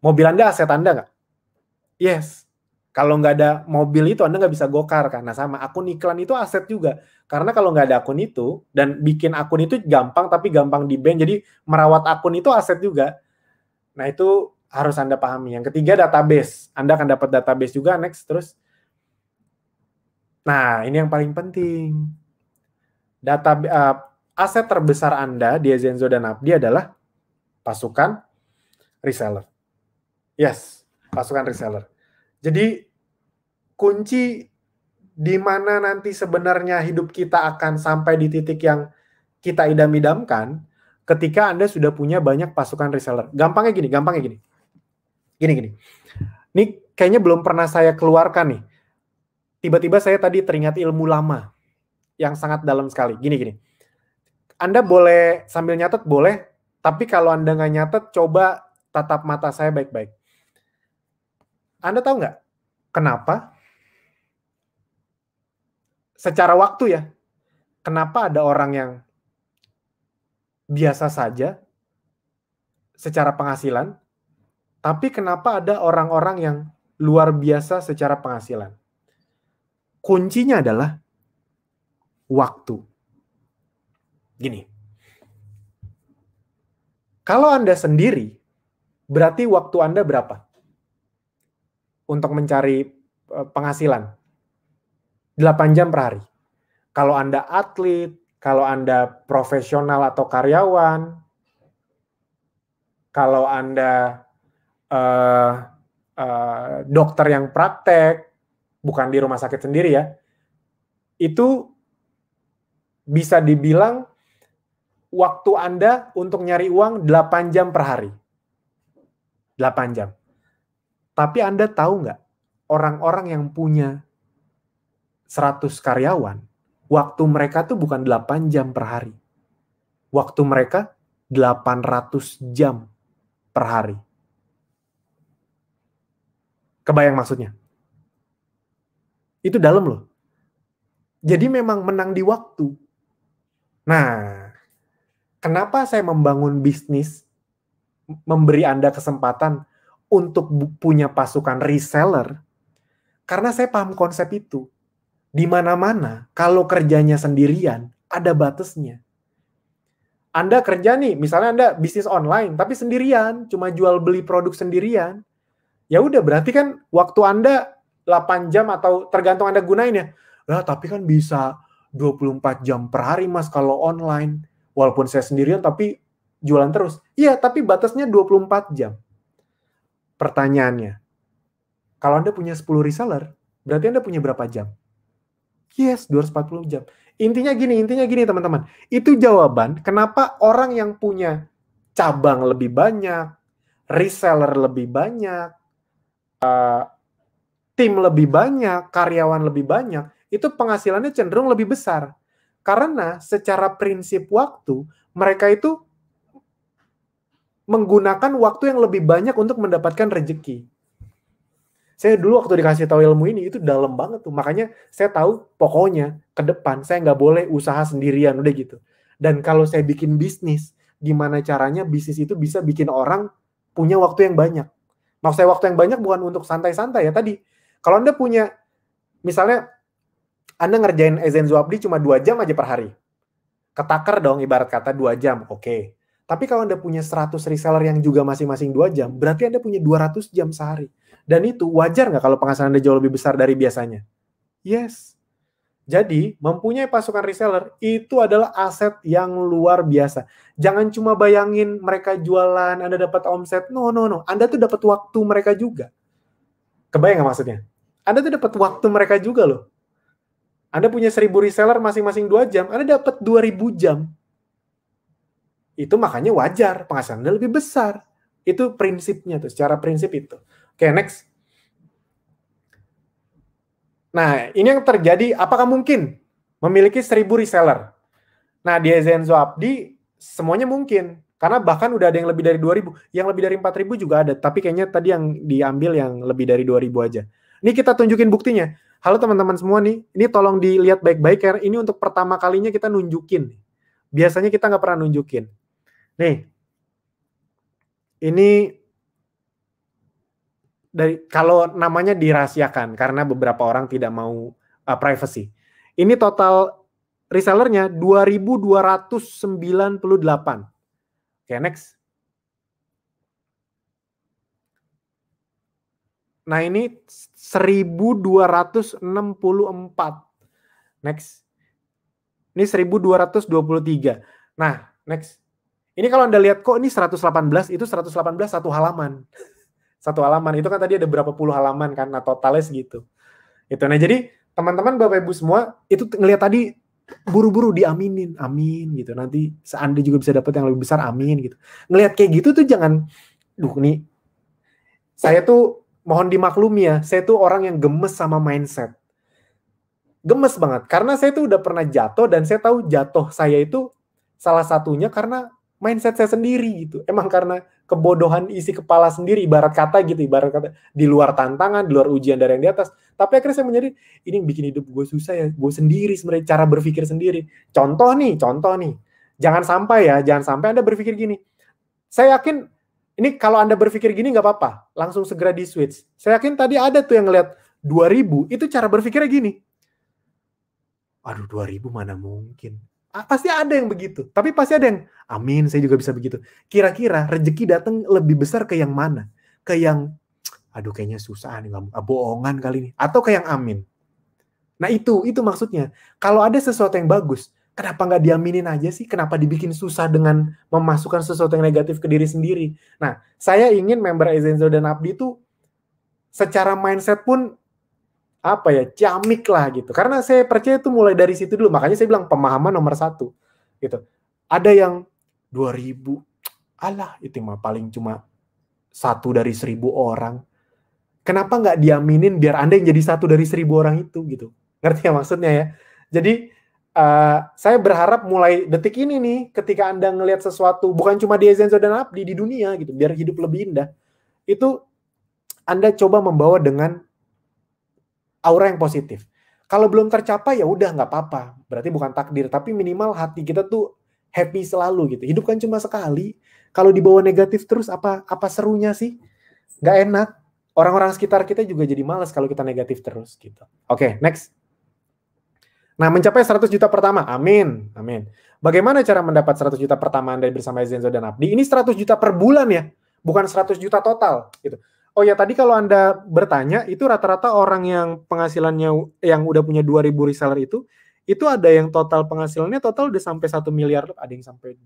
mobil Anda aset Anda nggak? Yes. Kalau nggak ada mobil itu, Anda nggak bisa go-car kan? Nah sama, akun iklan itu aset juga. Karena kalau nggak ada akun itu, dan bikin akun itu gampang, tapi gampang di-ban, jadi merawat akun itu aset juga. Nah itu harus Anda pahami. Yang ketiga, database. Anda akan dapat database juga, next, terus. Nah, ini yang paling penting. Aset terbesar Anda di Zenzo dan Abdi adalah pasukan reseller. Yes, pasukan reseller. Jadi kunci di mana nanti sebenarnya hidup kita akan sampai di titik yang kita idam-idamkan ketika Anda sudah punya banyak pasukan reseller. Gampangnya gini. Gini. Ini kayaknya belum pernah saya keluarkan nih. Tiba-tiba saya tadi teringat ilmu lama yang sangat dalam sekali. Gini. Anda boleh sambil nyatet, boleh. Tapi kalau Anda nggak nyatet, coba tatap mata saya baik-baik. Anda tahu nggak kenapa secara waktu ya, kenapa ada orang yang biasa saja secara penghasilan, tapi kenapa ada orang-orang yang luar biasa secara penghasilan? Kuncinya adalah waktu. Gini, kalau Anda sendiri, berarti waktu Anda berapa untuk mencari penghasilan? 8 jam per hari. Kalau Anda atlet, kalau Anda profesional atau karyawan, kalau Anda dokter yang praktek, bukan di rumah sakit sendiri ya, itu bisa dibilang waktu Anda untuk nyari uang 8 jam per hari. 8 jam. Tapi Anda tahu nggak, orang-orang yang punya 100 karyawan, waktu mereka tuh bukan 8 jam per hari. Waktu mereka 800 jam per hari. Kebayang maksudnya? Itu dalam loh. Jadi memang menang di waktu. Nah, kenapa saya membangun bisnis, memberi Anda kesempatan untuk punya pasukan reseller? Karena saya paham konsep itu. Di mana-mana, kalau kerjanya sendirian, ada batasnya. Anda kerja nih, misalnya Anda bisnis online, tapi sendirian, cuma jual beli produk sendirian, ya udah berarti kan waktu Anda 8 jam atau tergantung Anda gunain ya. Lah, tapi kan bisa 24 jam per hari Mas kalau online. Walaupun saya sendirian tapi jualan terus. Iya, tapi batasnya 24 jam. Pertanyaannya, kalau Anda punya 10 reseller, berarti Anda punya berapa jam? Yes, 240 jam. Intinya gini teman-teman. Itu jawaban kenapa orang yang punya cabang lebih banyak, reseller lebih banyak, tim lebih banyak, karyawan lebih banyak, itu penghasilannya cenderung lebih besar. Karena secara prinsip waktu, mereka itu menggunakan waktu yang lebih banyak untuk mendapatkan rezeki. Saya dulu waktu dikasih tahu ilmu ini, itu dalam banget tuh. Makanya saya tahu pokoknya ke depan saya nggak boleh usaha sendirian, udah gitu. Dan kalau saya bikin bisnis, gimana caranya bisnis itu bisa bikin orang punya waktu yang banyak. Maksud saya waktu yang banyak bukan untuk santai-santai ya tadi. Kalau Anda punya, misalnya Anda ngerjain Ezenzo Abdi cuma 2 jam aja per hari. Ketaker dong ibarat kata 2 jam, oke. Tapi kalau Anda punya 100 reseller yang juga masing-masing 2 jam, berarti Anda punya 200 jam sehari. Dan itu wajar nggak kalau penghasilan Anda jauh lebih besar dari biasanya? Yes. Jadi, mempunyai pasukan reseller itu adalah aset yang luar biasa. Jangan cuma bayangin mereka jualan, Anda dapat omset. No. Anda tuh dapat waktu mereka juga. Kebayang nggak maksudnya? Anda tuh dapat waktu mereka juga loh. Anda punya 1000 reseller masing-masing 2 jam, Anda dapat 2000 jam. Itu makanya wajar, penghasilan Anda lebih besar. Itu prinsipnya tuh, secara prinsip itu. Oke, next. Nah, ini yang terjadi, apakah mungkin memiliki 1000 reseller? Nah, di Ezenzo Abdi, semuanya mungkin. Karena bahkan udah ada yang lebih dari 2000. Yang lebih dari 4000 juga ada. Tapi kayaknya tadi yang diambil yang lebih dari 2000 aja. Ini kita tunjukin buktinya. Halo teman-teman semua nih, ini tolong dilihat baik-baik, karena ini untuk pertama kalinya kita nunjukin. Biasanya kita nggak pernah nunjukin. Nih, ini kalau namanya dirahasiakan karena beberapa orang tidak mau privacy. Ini total resellernya 2298. Oke, next. Nah, ini 1264. Next. Ini 1223. Nah, next. Ini kalau Anda lihat kok ini 118, itu 118 satu halaman. Satu halaman itu kan tadi ada berapa puluh halaman kan, nah totalnya segitu. Itu. Nah, jadi teman-teman Bapak Ibu semua itu ngelihat tadi buru-buru diaminin, amin gitu. Nanti Anda juga bisa dapat yang lebih besar, amin gitu. Ngelihat kayak gitu tuh jangan, nih saya tuh mohon dimaklumi ya, saya tuh orang yang gemes sama mindset. Gemes banget karena saya tuh udah pernah jatuh dan saya tahu jatuh saya itu salah satunya karena mindset saya sendiri gitu. Emang karena kebodohan isi kepala sendiri, ibarat kata di luar tantangan, di luar ujian dari yang di atas. Tapi akhirnya saya menyadari, ini yang bikin hidup gue susah ya, gue sendiri sebenarnya, cara berpikir sendiri. Contoh nih, jangan sampai Anda berpikir gini. Saya yakin, ini kalau Anda berpikir gini nggak apa-apa, langsung segera di switch. Saya yakin tadi ada tuh yang ngeliat 2000, itu cara berpikirnya gini. Aduh, 2000 mana mungkin. Pasti ada yang begitu. Tapi pasti ada yang, amin, saya juga bisa begitu. Kira-kira rezeki datang lebih besar ke yang mana? Ke yang, aduh kayaknya susah nih, bohongan kali ini. Atau ke yang amin. Nah itu maksudnya. Kalau ada sesuatu yang bagus, kenapa nggak diaminin aja sih? Kenapa dibikin susah dengan memasukkan sesuatu yang negatif ke diri sendiri? Nah, saya ingin member Ezenzo dan Abdi itu secara mindset pun ciamik lah gitu. Karena saya percaya itu mulai dari situ dulu. Makanya saya bilang pemahaman nomor 1 gitu. Ada yang 2000, alah itu mah paling cuma 1 dari 1000 orang. Kenapa nggak diaminin biar Anda yang jadi 1 dari 1000 orang itu gitu. Ngerti ya maksudnya ya? Jadi saya berharap mulai detik ini nih, ketika Anda ngelihat sesuatu, bukan cuma di Ezenzo dan Abdi, di dunia gitu, biar hidup lebih indah, itu Anda coba membawa dengan aura yang positif. Kalau belum tercapai ya udah nggak apa-apa, berarti bukan takdir, tapi minimal hati kita tuh happy selalu gitu. Hidup kan cuma sekali. Kalau dibawa negatif terus apa serunya sih? Nggak enak. Orang-orang sekitar kita juga jadi malas kalau kita negatif terus gitu. Oke, next. Nah, mencapai 100 juta pertama. Amin. Bagaimana cara mendapat 100 juta pertama Anda bersama Ezenzo dan Abdi? Ini 100 juta per bulan ya, bukan 100 juta total gitu. Oh ya, tadi kalau Anda bertanya, itu rata-rata orang yang penghasilannya yang udah punya 2000 reseller itu ada yang total penghasilannya total udah sampai 1 miliar, ada yang sampai,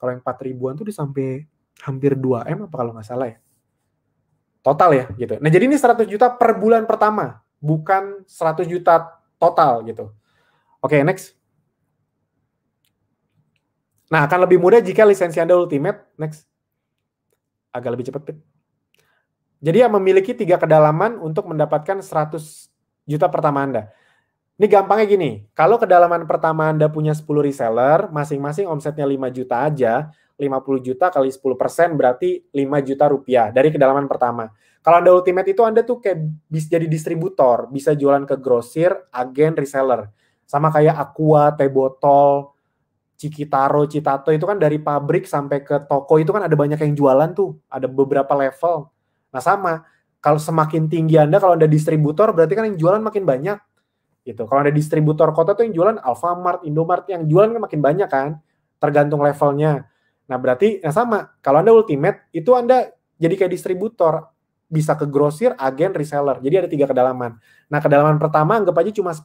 kalau yang 4.000-an tuh udah sampai hampir 2M apa kalau nggak salah ya. Total ya gitu. Nah, jadi ini 100 juta per bulan pertama, bukan 100 juta total gitu. Oke, next. Nah, akan lebih mudah jika lisensi Anda ultimate. Next. Agak lebih cepat, Pit. Jadi memiliki 3 kedalaman untuk mendapatkan 100 juta pertama Anda. Ini gampangnya gini, kalau kedalaman pertama Anda punya 10 reseller, masing-masing omsetnya 5 juta aja, 50 juta kali 10% berarti 5 juta rupiah dari kedalaman pertama. Kalau Anda ultimate itu Anda tuh kayak bisa jadi distributor, bisa jualan ke grosir, agen, reseller. Sama kayak Aqua, teh botol, Cikitaro, Citato itu kan dari pabrik sampai ke toko itu kan ada banyak yang jualan tuh, ada beberapa level. Nah sama, kalau semakin tinggi Anda, kalau Anda distributor, berarti kan yang jualan makin banyak. Gitu. Kalau Anda distributor kota tuh yang jualan Alfamart, Indomart, yang jualan kan makin banyak kan, tergantung levelnya. Nah berarti, sama, kalau Anda ultimate, itu Anda jadi kayak distributor, bisa ke grosir, agen, reseller. Jadi ada 3 kedalaman. Nah kedalaman pertama anggap aja cuma 10,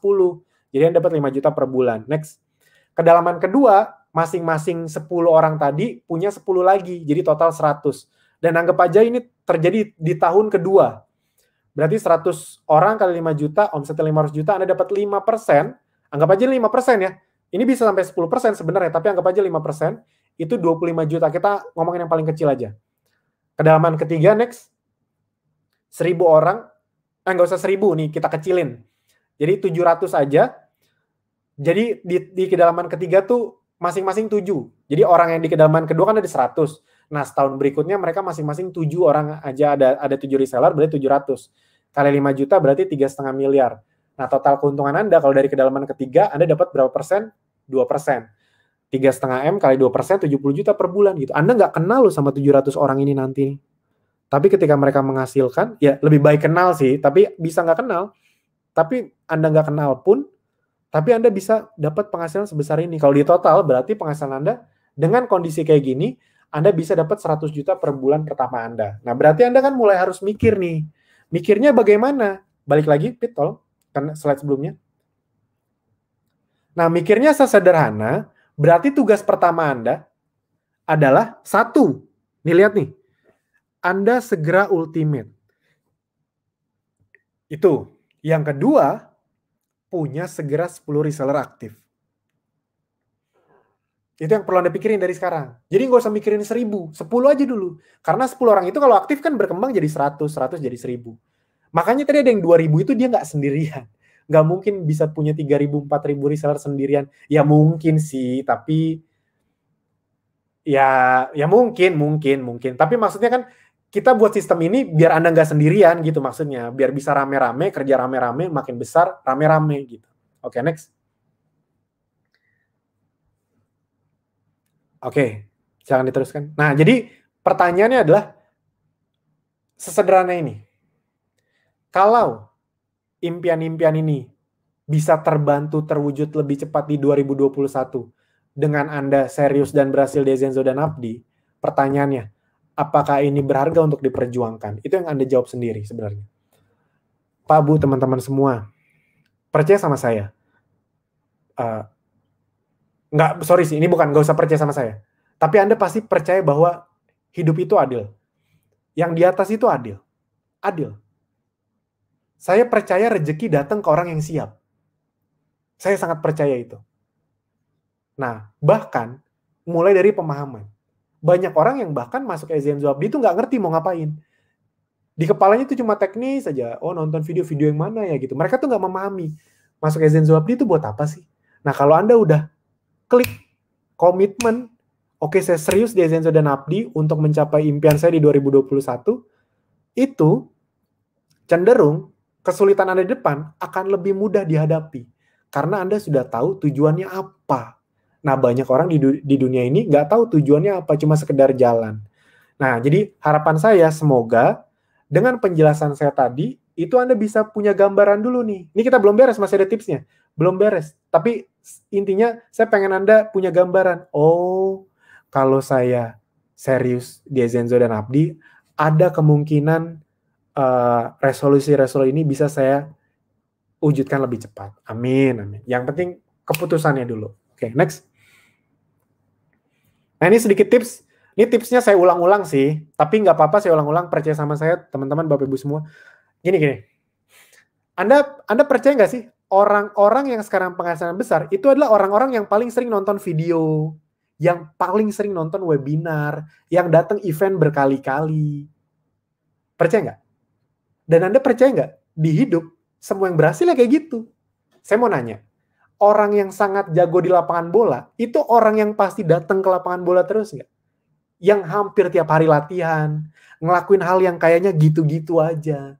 jadi Anda dapat 5 juta per bulan. Next. Kedalaman kedua, masing-masing 10 orang tadi punya 10 lagi, jadi total 100. Dan anggap aja ini terjadi di tahun kedua. Berarti 100 orang kali 5 juta, omsetnya 500 juta, Anda dapat 5%. Anggap aja 5% ya. Ini bisa sampai 10% sebenarnya, tapi anggap aja 5%. Itu 25 juta. Kita ngomongin yang paling kecil aja. Kedalaman ketiga, next. 1000 orang. Nggak usah 1000 nih, kita kecilin. Jadi 700 aja. Jadi di kedalaman ketiga tuh masing-masing 7. Jadi orang yang di kedalaman kedua kan ada 100. Nah, setahun berikutnya mereka masing-masing 7 orang aja, ada 7 reseller, berarti 700. Kali 5 juta berarti 3,5 miliar. Nah, total keuntungan Anda kalau dari kedalaman ketiga, Anda dapat berapa persen? 2%. 3,5M kali 2%, 70 juta per bulan gitu. Anda nggak kenal loh sama 700 orang ini nanti. Tapi ketika mereka menghasilkan, ya lebih baik kenal sih, tapi bisa nggak kenal. Tapi Anda nggak kenal pun, tapi Anda bisa dapat penghasilan sebesar ini. Kalau di total, berarti penghasilan Anda dengan kondisi kayak gini, Anda bisa dapat 100 juta per bulan pertama Anda. Nah, berarti Anda kan mulai harus mikir nih. Mikirnya bagaimana? Balik lagi, Pit, tolong. Kan slide sebelumnya. Nah, mikirnya sesederhana, berarti tugas pertama Anda adalah 1. Nih, lihat nih. Anda segera ultimate. Itu. Yang kedua, punya segera 10 reseller aktif. Itu yang perlu Anda pikirin dari sekarang. Jadi nggak usah mikirin 1000, 10 aja dulu. Karena 10 orang itu kalau aktif kan berkembang jadi 100, 100 jadi 1000. Makanya tadi ada yang 2000 itu dia nggak sendirian. Nggak mungkin bisa punya 3000, 4000 reseller sendirian. Ya mungkin sih, tapi Ya mungkin. Tapi maksudnya kan kita buat sistem ini biar Anda nggak sendirian gitu maksudnya. Biar bisa rame-rame, kerja rame-rame, makin besar, rame-rame gitu. Oke, next. Oke, silakan diteruskan. Nah, jadi pertanyaannya adalah sesederhana ini. Kalau impian-impian ini bisa terbantu terwujud lebih cepat di 2021 dengan Anda serius dan berhasil di Zenzo dan Abdi, pertanyaannya, apakah ini berharga untuk diperjuangkan? Itu yang Anda jawab sendiri sebenarnya. Pak, Bu, teman-teman semua, percaya sama saya. Nggak usah percaya sama saya. Tapi Anda pasti percaya bahwa hidup itu adil. Yang di atas itu adil. Adil. Saya percaya rezeki datang ke orang yang siap. Saya sangat percaya itu. Nah, bahkan mulai dari pemahaman. Banyak orang yang bahkan masuk Zenzo Abdi itu nggak ngerti mau ngapain. Di kepalanya itu cuma teknis saja. Oh, nonton video-video yang mana ya gitu. Mereka tuh nggak memahami. Masuk Zenzo Abdi itu buat apa sih? Nah, kalau Anda udah klik komitmen, oke, saya serius di Zenzo dan Abdi untuk mencapai impian saya di 2021, itu cenderung kesulitan Anda di depan akan lebih mudah dihadapi. Karena Anda sudah tahu tujuannya apa. Nah, banyak orang di dunia ini nggak tahu tujuannya apa, cuma sekedar jalan. Nah, jadi harapan saya semoga dengan penjelasan saya tadi, itu Anda bisa punya gambaran dulu nih. Ini kita belum beres, masih ada tipsnya. Belum beres. Tapi intinya saya pengen Anda punya gambaran. Oh, kalau saya serius di Zenzo dan Abdi, ada kemungkinan resolusi-resolusi ini bisa saya wujudkan lebih cepat. Amin. Yang penting keputusannya dulu. Oke, next. Nah, ini sedikit tips. Ini tipsnya saya ulang-ulang sih, tapi nggak apa-apa saya ulang-ulang, percaya sama saya, teman-teman, Bapak Ibu semua. Gini. Anda percaya nggak sih, orang-orang yang sekarang penghasilan besar, itu adalah orang-orang yang paling sering nonton video, yang paling sering nonton webinar, yang datang event berkali-kali. Percaya nggak? Dan Anda percaya nggak, di hidup, semua yang berhasil ya kayak gitu. Saya mau nanya, orang yang sangat jago di lapangan bola, itu orang yang pasti datang ke lapangan bola terus nggak? Yang hampir tiap hari latihan, ngelakuin hal yang kayaknya gitu-gitu aja.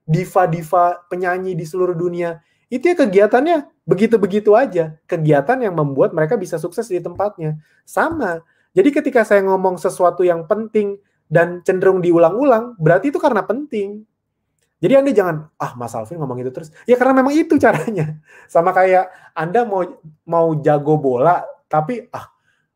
Diva-diva penyanyi di seluruh dunia, itu ya kegiatannya begitu-begitu aja. Kegiatan yang membuat mereka bisa sukses di tempatnya. Sama. Jadi ketika saya ngomong sesuatu yang penting dan cenderung diulang-ulang, berarti itu karena penting. Jadi Anda jangan, Mas Alvin ngomong itu terus. Ya karena memang itu caranya. Sama kayak Anda mau jago bola, tapi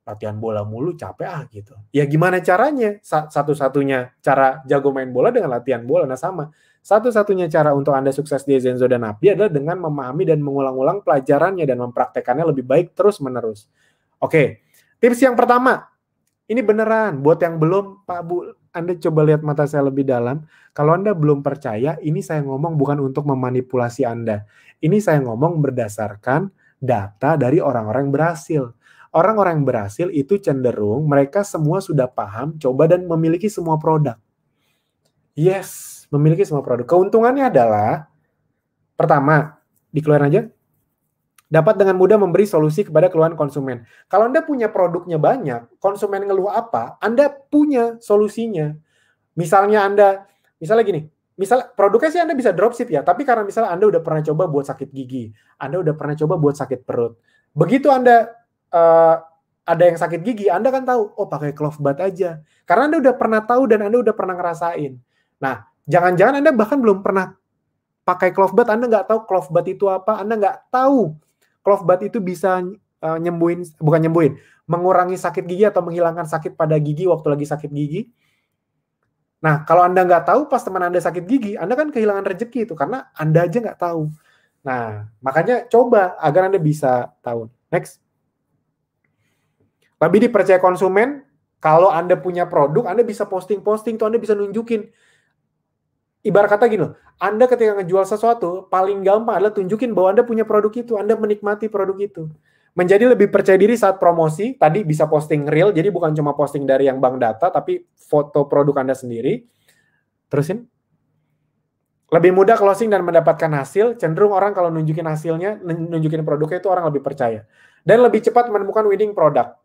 latihan bola mulu capek gitu. Ya gimana caranya? Satu-satunya cara jago main bola dengan latihan bola. Nah sama. Satu-satunya cara untuk Anda sukses di Zenzo dan Abdi adalah dengan memahami dan mengulang-ulang pelajarannya dan mempraktekannya lebih baik terus-menerus. Oke, tips yang pertama. Ini beneran, buat yang belum, Pak Bu, Anda coba lihat mata saya lebih dalam. Kalau Anda belum percaya, ini saya ngomong bukan untuk memanipulasi Anda. Ini saya ngomong berdasarkan data dari orang-orang yang berhasil. Orang-orang yang berhasil itu cenderung mereka semua sudah paham, coba dan memiliki semua produk. Yes, memiliki semua produk. Keuntungannya adalah, pertama, dikeluarin aja, dapat dengan mudah memberi solusi kepada keluhan konsumen. Kalau Anda punya produknya banyak, konsumen ngeluh apa, Anda punya solusinya. Misalnya gini, produknya sih Anda bisa dropship ya, tapi karena misalnya Anda udah pernah coba buat sakit gigi, Anda udah pernah coba buat sakit perut. Begitu Anda ada yang sakit gigi, Anda kan tahu, pakai Clovebat aja. Karena Anda udah pernah tahu dan Anda udah pernah ngerasain. Nah, jangan-jangan Anda bahkan belum pernah pakai Clovebat, Anda nggak tahu Clovebat itu apa, Anda nggak tahu Clovebat itu bisa mengurangi sakit gigi atau menghilangkan sakit pada gigi waktu lagi sakit gigi. Nah, kalau Anda nggak tahu pas teman Anda sakit gigi, Anda kan kehilangan rezeki itu karena Anda aja nggak tahu. Nah, makanya coba agar Anda bisa tahu. Next. Lebih dipercaya konsumen, kalau Anda punya produk, Anda bisa posting-posting, tuh Anda bisa nunjukin. Ibarat kata gini loh, Anda ketika ngejual sesuatu, paling gampang adalah tunjukin bahwa Anda punya produk itu, Anda menikmati produk itu. Menjadi lebih percaya diri saat promosi, tadi bisa posting real, jadi bukan cuma posting dari yang bank data, tapi foto produk Anda sendiri. Terusin. Lebih mudah closing dan mendapatkan hasil, cenderung orang kalau nunjukin hasilnya, nunjukin produknya itu orang lebih percaya. Dan lebih cepat menemukan winning product.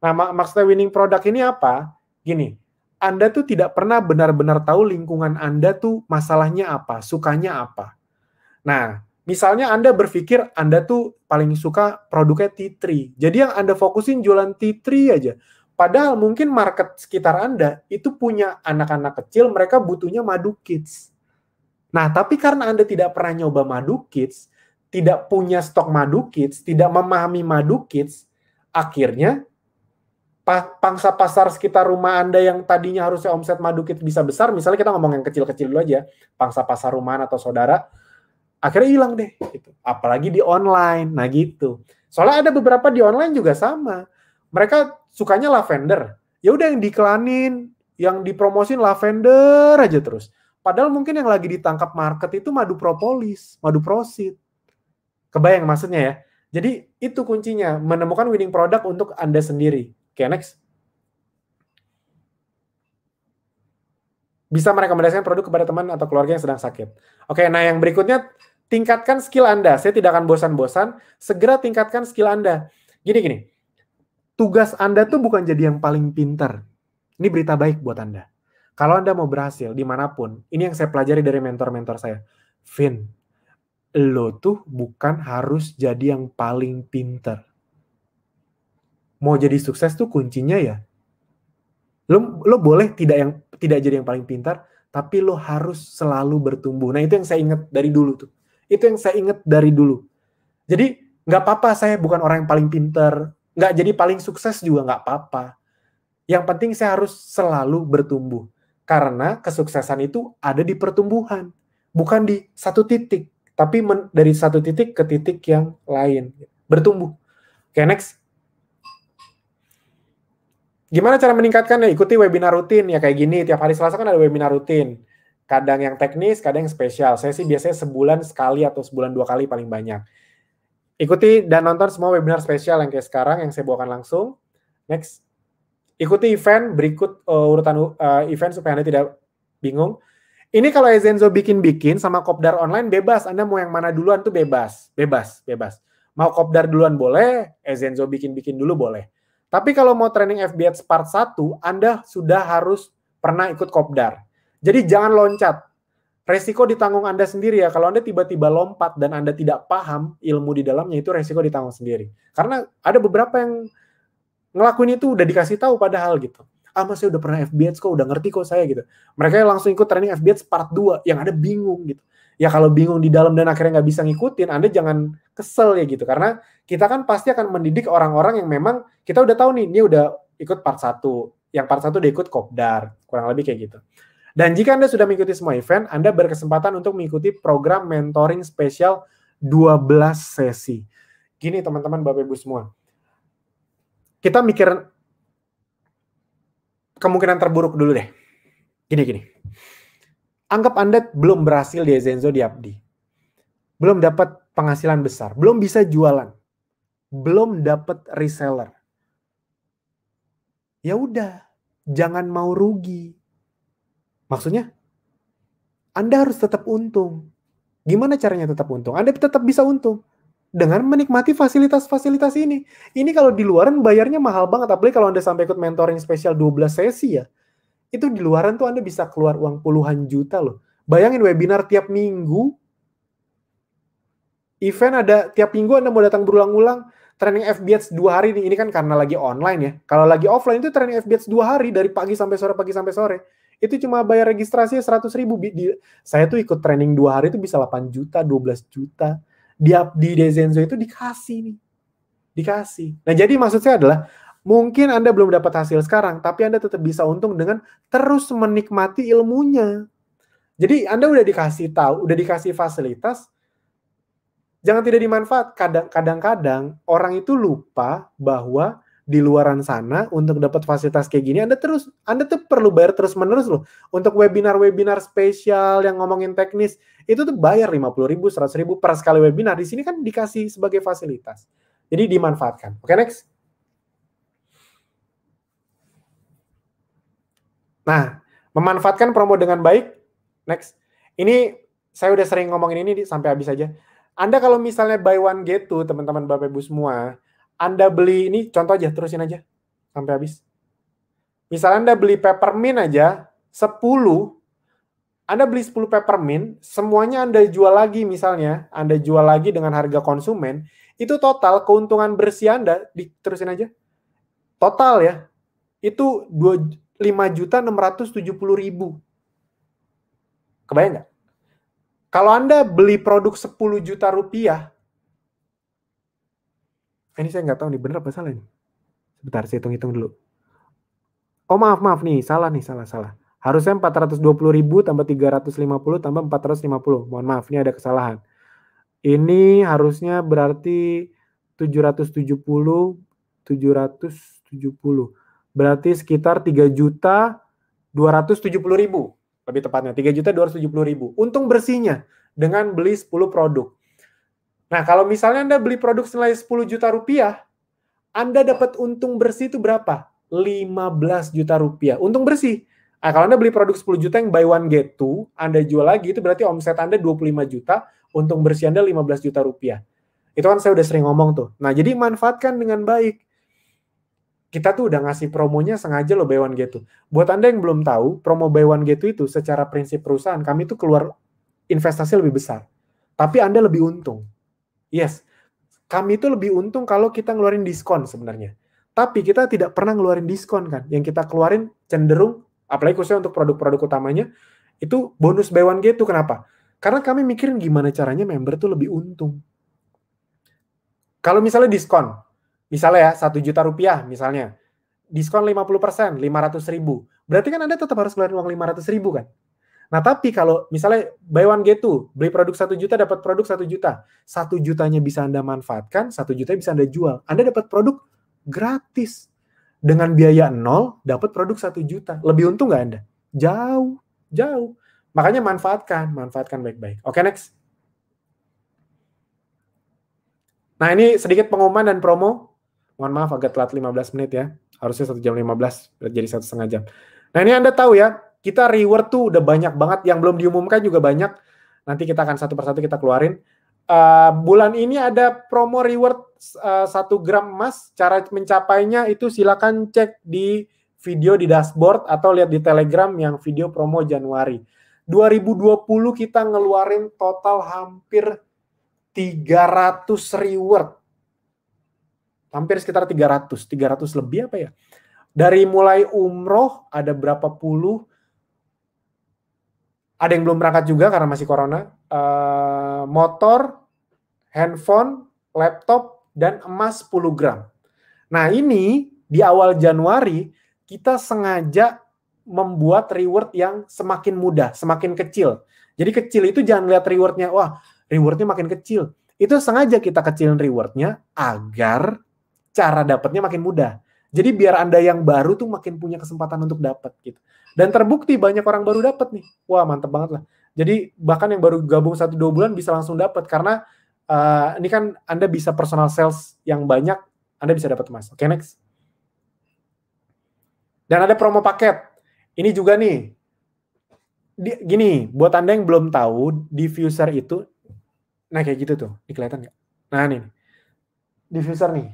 Nah, maksudnya winning product ini apa? Gini, Anda tuh tidak pernah benar-benar tahu lingkungan Anda tuh masalahnya apa, sukanya apa. Nah, misalnya Anda berpikir Anda tuh paling suka produknya tea tree. Jadi yang Anda fokusin jualan tea tree aja. Padahal mungkin market sekitar Anda itu punya anak-anak kecil, mereka butuhnya madu kids. Nah, tapi karena Anda tidak pernah nyoba madu kids, tidak punya stok madu kids, tidak memahami madu kids, akhirnya pangsa pasar sekitar rumah Anda yang tadinya harusnya omset madu kids bisa besar, misalnya kita ngomong yang kecil-kecil dulu aja, pangsa pasar rumahan atau saudara, akhirnya hilang deh. Gitu. Apalagi di online, nah gitu. Soalnya ada beberapa di online juga sama. Mereka sukanya lavender, ya udah yang diiklanin, yang dipromosin lavender aja terus. Padahal mungkin yang lagi ditangkap market itu madu propolis, madu prosit. Kebayang maksudnya ya? Jadi itu kuncinya, menemukan winning product untuk Anda sendiri. Oke, next. Bisa merekomendasikan produk kepada teman atau keluarga yang sedang sakit. Oke, nah yang berikutnya, tingkatkan skill Anda. Saya tidak akan bosan-bosan, segera tingkatkan skill Anda. Gini, tugas Anda tuh bukan jadi yang paling pintar. Ini berita baik buat Anda. Kalau Anda mau berhasil dimanapun, ini yang saya pelajari dari mentor-mentor saya. Vin, lo tuh bukan harus jadi yang paling pintar. Mau jadi sukses tuh kuncinya ya, lo boleh tidak jadi yang paling pintar, tapi lo harus selalu bertumbuh. Nah, itu yang saya ingat dari dulu tuh. Itu yang saya ingat dari dulu. Jadi, nggak apa-apa saya bukan orang yang paling pintar, nggak jadi paling sukses juga nggak apa-apa. Yang penting saya harus selalu bertumbuh. Karena kesuksesan itu ada di pertumbuhan. Bukan di satu titik, tapi dari satu titik ke titik yang lain. Bertumbuh. Oke, next. Gimana cara meningkatkannya? Ikuti webinar rutin ya kayak gini. Tiap hari Selasa kan ada webinar rutin. Kadang yang teknis, kadang yang spesial. Saya sih biasanya sebulan sekali atau sebulan 2 kali paling banyak. Ikuti dan nonton semua webinar spesial yang kayak sekarang yang saya bawakan langsung. Next. Ikuti event berikut urutan event supaya Anda tidak bingung. Ini kalau Ezenzo bikin-bikin sama Kopdar online bebas. Anda mau yang mana duluan tuh bebas. Bebas. Mau Kopdar duluan boleh, Ezenzo bikin-bikin dulu boleh. Tapi kalau mau training FBX part 1, Anda sudah harus pernah ikut Kopdar. Jadi jangan loncat. Resiko ditanggung Anda sendiri ya. Kalau Anda tiba-tiba lompat dan Anda tidak paham ilmu di dalamnya, itu resiko ditanggung sendiri. Karena ada beberapa yang ngelakuin itu udah dikasih tahu padahal gitu. Mas saya udah pernah FBX kok, udah ngerti kok saya gitu. Mereka langsung ikut training FBX part 2, yang ada bingung gitu. Ya kalau bingung di dalam dan akhirnya nggak bisa ngikutin, Anda jangan kesel ya gitu. Karena kita kan pasti akan mendidik orang-orang yang memang kita udah tahu nih, ini udah ikut part 1. Yang part 1 udah ikut Kopdar. Kurang lebih kayak gitu. Dan jika Anda sudah mengikuti semua event, Anda berkesempatan untuk mengikuti program mentoring spesial 12 sesi. Gini teman-teman, Bapak Ibu semua. Kita mikir kemungkinan terburuk dulu deh. Gini. Anggap Anda belum berhasil di Ezenzo di Abdi. Belum dapat penghasilan besar. Belum bisa jualan. Belum dapat reseller. Ya udah, jangan mau rugi. Maksudnya, Anda harus tetap untung. Gimana caranya tetap untung? Anda tetap bisa untung dengan menikmati fasilitas-fasilitas ini. Ini kalau di luaran bayarnya mahal banget, apalagi kalau Anda sampai ikut mentoring spesial 12 sesi ya. Itu di luaran tuh Anda bisa keluar uang puluhan juta loh. Bayangin webinar tiap minggu, event ada tiap minggu Anda mau datang berulang-ulang, training FBX 2 hari nih, ini kan karena lagi online ya. Kalau lagi offline itu training FBX 2 hari, dari pagi sampai sore, itu cuma bayar registrasinya 100.000. Saya tuh ikut training 2 hari itu bisa 8 juta, 12 juta. Di Ezenzo itu dikasih nih. Dikasih. Nah jadi maksud saya adalah, mungkin Anda belum dapat hasil sekarang, tapi Anda tetap bisa untung dengan terus menikmati ilmunya. Jadi Anda udah dikasih tahu, udah dikasih fasilitas, jangan tidak dimanfaatkan. Kadang-kadang orang itu lupa bahwa di luaran sana untuk dapat fasilitas kayak gini, Anda tuh perlu bayar terus-menerus loh. Untuk webinar-webinar spesial yang ngomongin teknis, itu tuh bayar 50.000, 100.000 per sekali webinar. Di sini kan dikasih sebagai fasilitas. Jadi dimanfaatkan. Oke, next. Nah, memanfaatkan promo dengan baik. Next. Ini saya udah sering ngomongin ini sampai habis aja. Anda kalau misalnya buy one get two, teman-teman Bapak Ibu semua, Anda beli ini contoh aja, terusin aja. sampai habis. Misalnya Anda beli peppermint aja 10, Anda beli 10 peppermint, semuanya Anda jual lagi misalnya, Anda jual lagi dengan harga konsumen, itu total keuntungan bersih Anda, diterusin aja, total ya, itu 5.670.000. Kebayang nggak? Kalau Anda beli produk 10 juta rupiah, ini saya nggak tahu nih, bener apa salah nih? Sebentar, saya hitung-hitung dulu. Oh maaf nih, salah. Harusnya 420.000 tambah 350 tambah 450. Mohon maaf, ini ada kesalahan. Ini harusnya berarti 770. Berarti sekitar 3.270.000. Lebih tepatnya 3.270.000. Untung bersihnya dengan beli 10 produk. Nah, kalau misalnya Anda beli produk senilai 10 juta rupiah, Anda dapat untung bersih itu berapa? 15 juta rupiah. Untung bersih. Nah, kalau Anda beli produk 10 juta yang buy one get two, Anda jual lagi, itu berarti omset Anda 25 juta, untung bersih Anda 15 juta rupiah. Itu kan saya udah sering ngomong tuh. Nah, jadi manfaatkan dengan baik. Kita tuh udah ngasih promonya sengaja loh buy one get two. Buat Anda yang belum tahu, promo buy one get two itu secara prinsip perusahaan, kami tuh keluar investasi lebih besar. Tapi Anda lebih untung. Yes, kami itu lebih untung kalau kita ngeluarin diskon sebenarnya. Tapi kita tidak pernah ngeluarin diskon kan. Yang kita keluarin cenderung, apalagi khususnya untuk produk-produk utamanya, itu bonus buy one get two. Kenapa? Karena kami mikirin gimana caranya member tuh lebih untung. Kalau misalnya diskon, misalnya ya 1 juta rupiah misalnya, diskon 50%, 500.000. Berarti kan Anda tetap harus keluarin uang 500.000 kan? Nah, tapi kalau misalnya buy one get two, beli produk 1 juta dapat produk 1 juta. 1 jutanya bisa Anda manfaatkan, 1 juta bisa Anda jual. Anda dapat produk gratis. Dengan biaya 0, dapat produk 1 juta. Lebih untung nggak Anda? Jauh. Makanya manfaatkan baik-baik. Oke, next. Nah, ini sedikit pengumuman dan promo. Mohon maaf agak telat 15 menit ya. Harusnya 1 jam 15, jadi 1,5 jam. Nah, ini Anda tahu ya, kita reward tuh udah banyak banget, yang belum diumumkan juga banyak. Nanti kita akan satu persatu kita keluarin. Bulan ini ada promo reward 1 gram emas. Cara mencapainya itu silakan cek di video di dashboard atau lihat di Telegram yang video promo Januari. 2020 kita ngeluarin total hampir 300 reward. Hampir sekitar 300 lebih apa ya? Dari mulai umroh ada berapa puluh, ada yang belum berangkat juga karena masih corona, motor, handphone, laptop, dan emas 10 gram. Nah ini di awal Januari kita sengaja membuat reward yang semakin mudah, semakin kecil. Jadi kecil itu jangan lihat rewardnya, wah rewardnya makin kecil. Itu sengaja kita kecilin rewardnya agar cara dapatnya makin mudah. Jadi biar Anda yang baru tuh makin punya kesempatan untuk dapat gitu. Dan terbukti banyak orang baru dapat nih. Wah, mantep banget lah. Jadi bahkan yang baru gabung 1-2 bulan bisa langsung dapat karena ini kan Anda bisa personal sales yang banyak, Anda bisa dapat emas. Oke, next. Dan ada promo paket. Ini juga nih. Gini, buat Anda yang belum tahu, diffuser itu nah kayak gitu tuh. Ini kelihatan nggak? Nah, nih. Diffuser nih.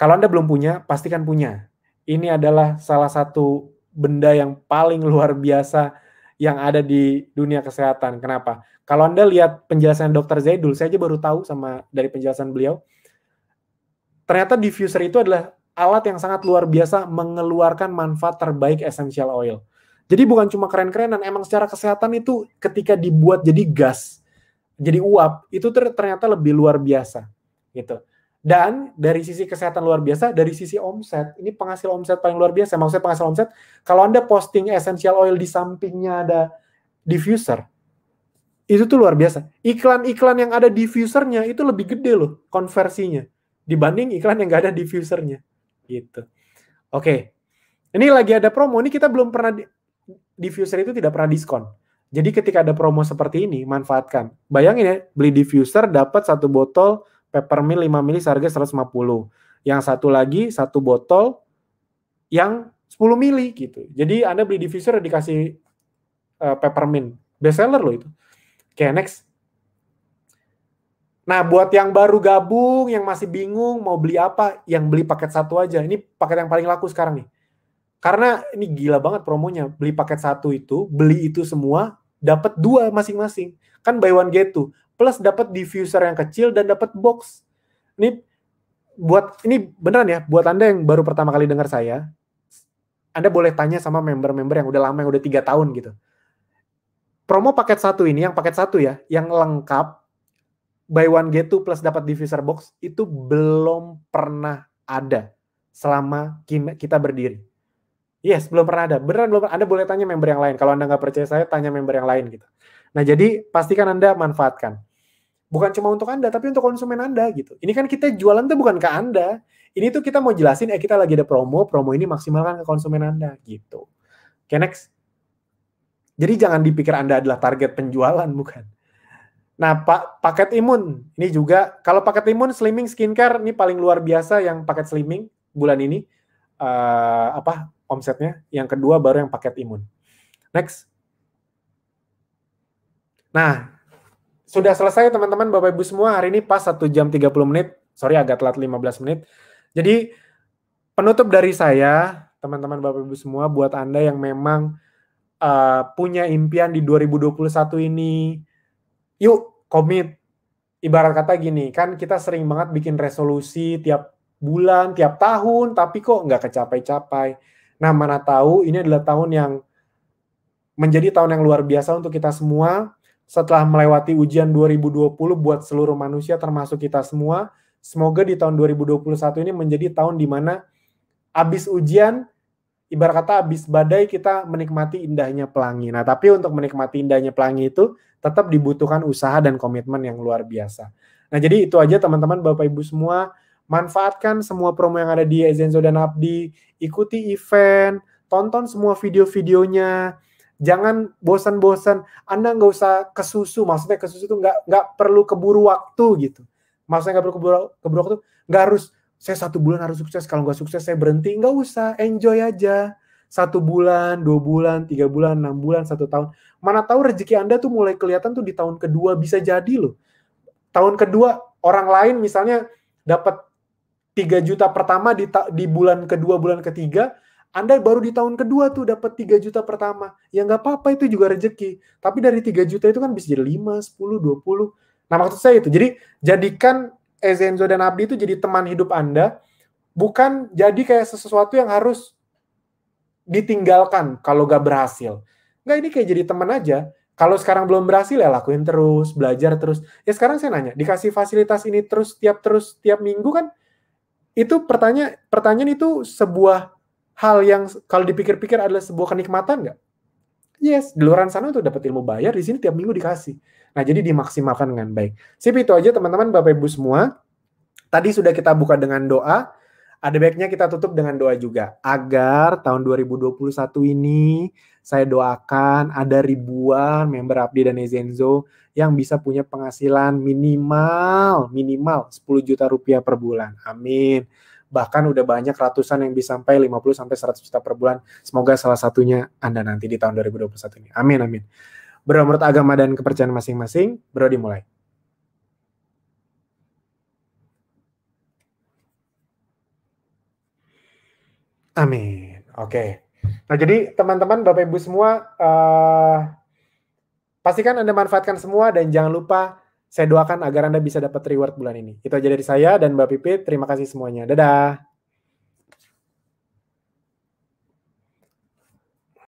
Kalau Anda belum punya, pastikan punya. Ini adalah salah satu benda yang paling luar biasa yang ada di dunia kesehatan. Kenapa? Kalau Anda lihat penjelasan Dr. Zaidul, saya aja baru tahu dari penjelasan beliau, ternyata diffuser itu adalah alat yang sangat luar biasa mengeluarkan manfaat terbaik essential oil. Jadi bukan cuma keren-kerenan, emang secara kesehatan itu ketika dibuat jadi gas, jadi uap, itu ternyata lebih luar biasa. Gitu. Dan dari sisi kesehatan luar biasa, dari sisi omset, ini penghasil omset paling luar biasa. Maksudnya penghasil omset, kalau Anda posting essential oil di sampingnya ada diffuser, itu tuh luar biasa. Iklan-iklan yang ada diffusernya itu lebih gede loh konversinya dibanding iklan yang nggak ada diffusernya. Gitu. Oke. Ini lagi ada promo, ini kita belum pernah, diffuser itu tidak pernah diskon. Jadi ketika ada promo seperti ini, manfaatkan. Bayangin ya, beli diffuser dapat 1 botol peppermint 5 ml seharga 150. Yang satu lagi 1 botol yang 10 ml gitu. Jadi Anda beli diffuser dikasih peppermint. Best seller loh itu. Oke, next. Nah, buat yang baru gabung, yang masih bingung mau beli apa, yang beli paket satu aja. Ini paket yang paling laku sekarang nih. Karena ini gila banget promonya. Beli paket satu itu, beli itu semua, dapat 2 masing-masing. Kan buy one get two. Plus dapat diffuser yang kecil dan dapat box. Ini beneran ya, buat Anda yang baru pertama kali dengar saya, Anda boleh tanya sama member-member yang udah lama, yang udah 3 tahun gitu. Promo paket satu ini, yang paket satu ya, yang lengkap, buy one get two plus dapat diffuser box, itu belum pernah ada selama kita berdiri. Yes, belum pernah ada. Beneran belum pernah. Anda boleh tanya member yang lain. Kalau Anda nggak percaya saya, tanya member yang lain gitu. Nah, jadi pastikan Anda manfaatkan. Bukan cuma untuk Anda, tapi untuk konsumen Anda gitu. Ini kan kita jualan tuh bukan ke Anda. Ini tuh kita mau jelasin, kita lagi ada promo ini maksimalkan ke konsumen Anda gitu. Oke, next. Jadi jangan dipikir Anda adalah target penjualan, bukan. Nah, paket imun. Ini juga, kalau paket imun, slimming, skincare, ini paling luar biasa yang paket slimming bulan ini. Omsetnya. Yang kedua baru yang paket imun. Next. Nah, sudah selesai teman-teman, Bapak Ibu semua. Hari ini pas 1 jam 30 menit. Sorry, agak telat 15 menit. Jadi, penutup dari saya, teman-teman Bapak Ibu semua, buat Anda yang memang punya impian di 2021 ini, yuk komit. Ibarat kata gini, kan kita sering banget bikin resolusi tiap bulan, tiap tahun, tapi kok nggak kecapai-capai. Nah, mana tahu ini adalah tahun yang menjadi tahun yang luar biasa untuk kita semua. Setelah melewati ujian 2020 buat seluruh manusia termasuk kita semua, semoga di tahun 2021 ini menjadi tahun di mana habis ujian, ibarat kata habis badai, kita menikmati indahnya pelangi. Nah, tapi untuk menikmati indahnya pelangi itu tetap dibutuhkan usaha dan komitmen yang luar biasa. Nah, jadi itu aja teman-teman, Bapak Ibu semua. Manfaatkan semua promo yang ada di Ezenzo dan Abdi. Ikuti event, tonton semua video-videonya. Jangan bosan-bosan. Anda nggak usah kesusu. Maksudnya kesusu itu nggak perlu keburu waktu gitu. Maksudnya nggak perlu keburu waktu. Nggak harus, saya 1 bulan harus sukses, kalau nggak sukses saya berhenti. Nggak usah, enjoy aja. 1 bulan, 2 bulan, 3 bulan, 6 bulan, 1 tahun. Mana tahu rezeki Anda tuh mulai kelihatan tuh di tahun kedua, bisa jadi loh. Tahun kedua, orang lain misalnya dapat 3 juta pertama di bulan kedua, bulan ketiga, Anda baru di tahun kedua tuh dapat 3 juta pertama. Ya nggak apa-apa, itu juga rezeki. Tapi dari 3 juta itu kan bisa jadi 5, 10, 20. Nah, maksud saya itu. Jadi, jadikan Ezenzo dan Abdi itu jadi teman hidup Anda, bukan jadi kayak sesuatu yang harus ditinggalkan kalau gak berhasil. Nggak, ini kayak jadi teman aja. Kalau sekarang belum berhasil, ya lakuin terus, belajar terus. Ya sekarang saya nanya, dikasih fasilitas ini terus tiap minggu kan, itu pertanyaan itu sebuah hal yang kalau dipikir-pikir adalah sebuah kenikmatan nggak? Yes, di luar sana untuk dapat ilmu bayar, di sini tiap minggu dikasih. Nah, jadi dimaksimalkan dengan baik. Sip, itu aja teman-teman, Bapak Ibu semua. Tadi sudah kita buka dengan doa, ada baiknya kita tutup dengan doa juga. Agar tahun 2021 ini, saya doakan ada ribuan member Abdi dan Ezenzo yang bisa punya penghasilan minimal 10 juta rupiah per bulan. Amin. Bahkan udah banyak ratusan yang bisa sampai 50 sampai 100 juta per bulan. Semoga salah satunya Anda nanti di tahun 2021 ini. Amin, amin. Bro, menurut agama dan kepercayaan masing-masing, bro dimulai. Amin. Oke. Nah, jadi teman-teman, Bapak Ibu semua, pastikan Anda manfaatkan semua dan jangan lupa saya doakan agar Anda bisa dapat reward bulan ini. Itu aja dari saya dan Mbak Pipit. Terima kasih semuanya. Dadah.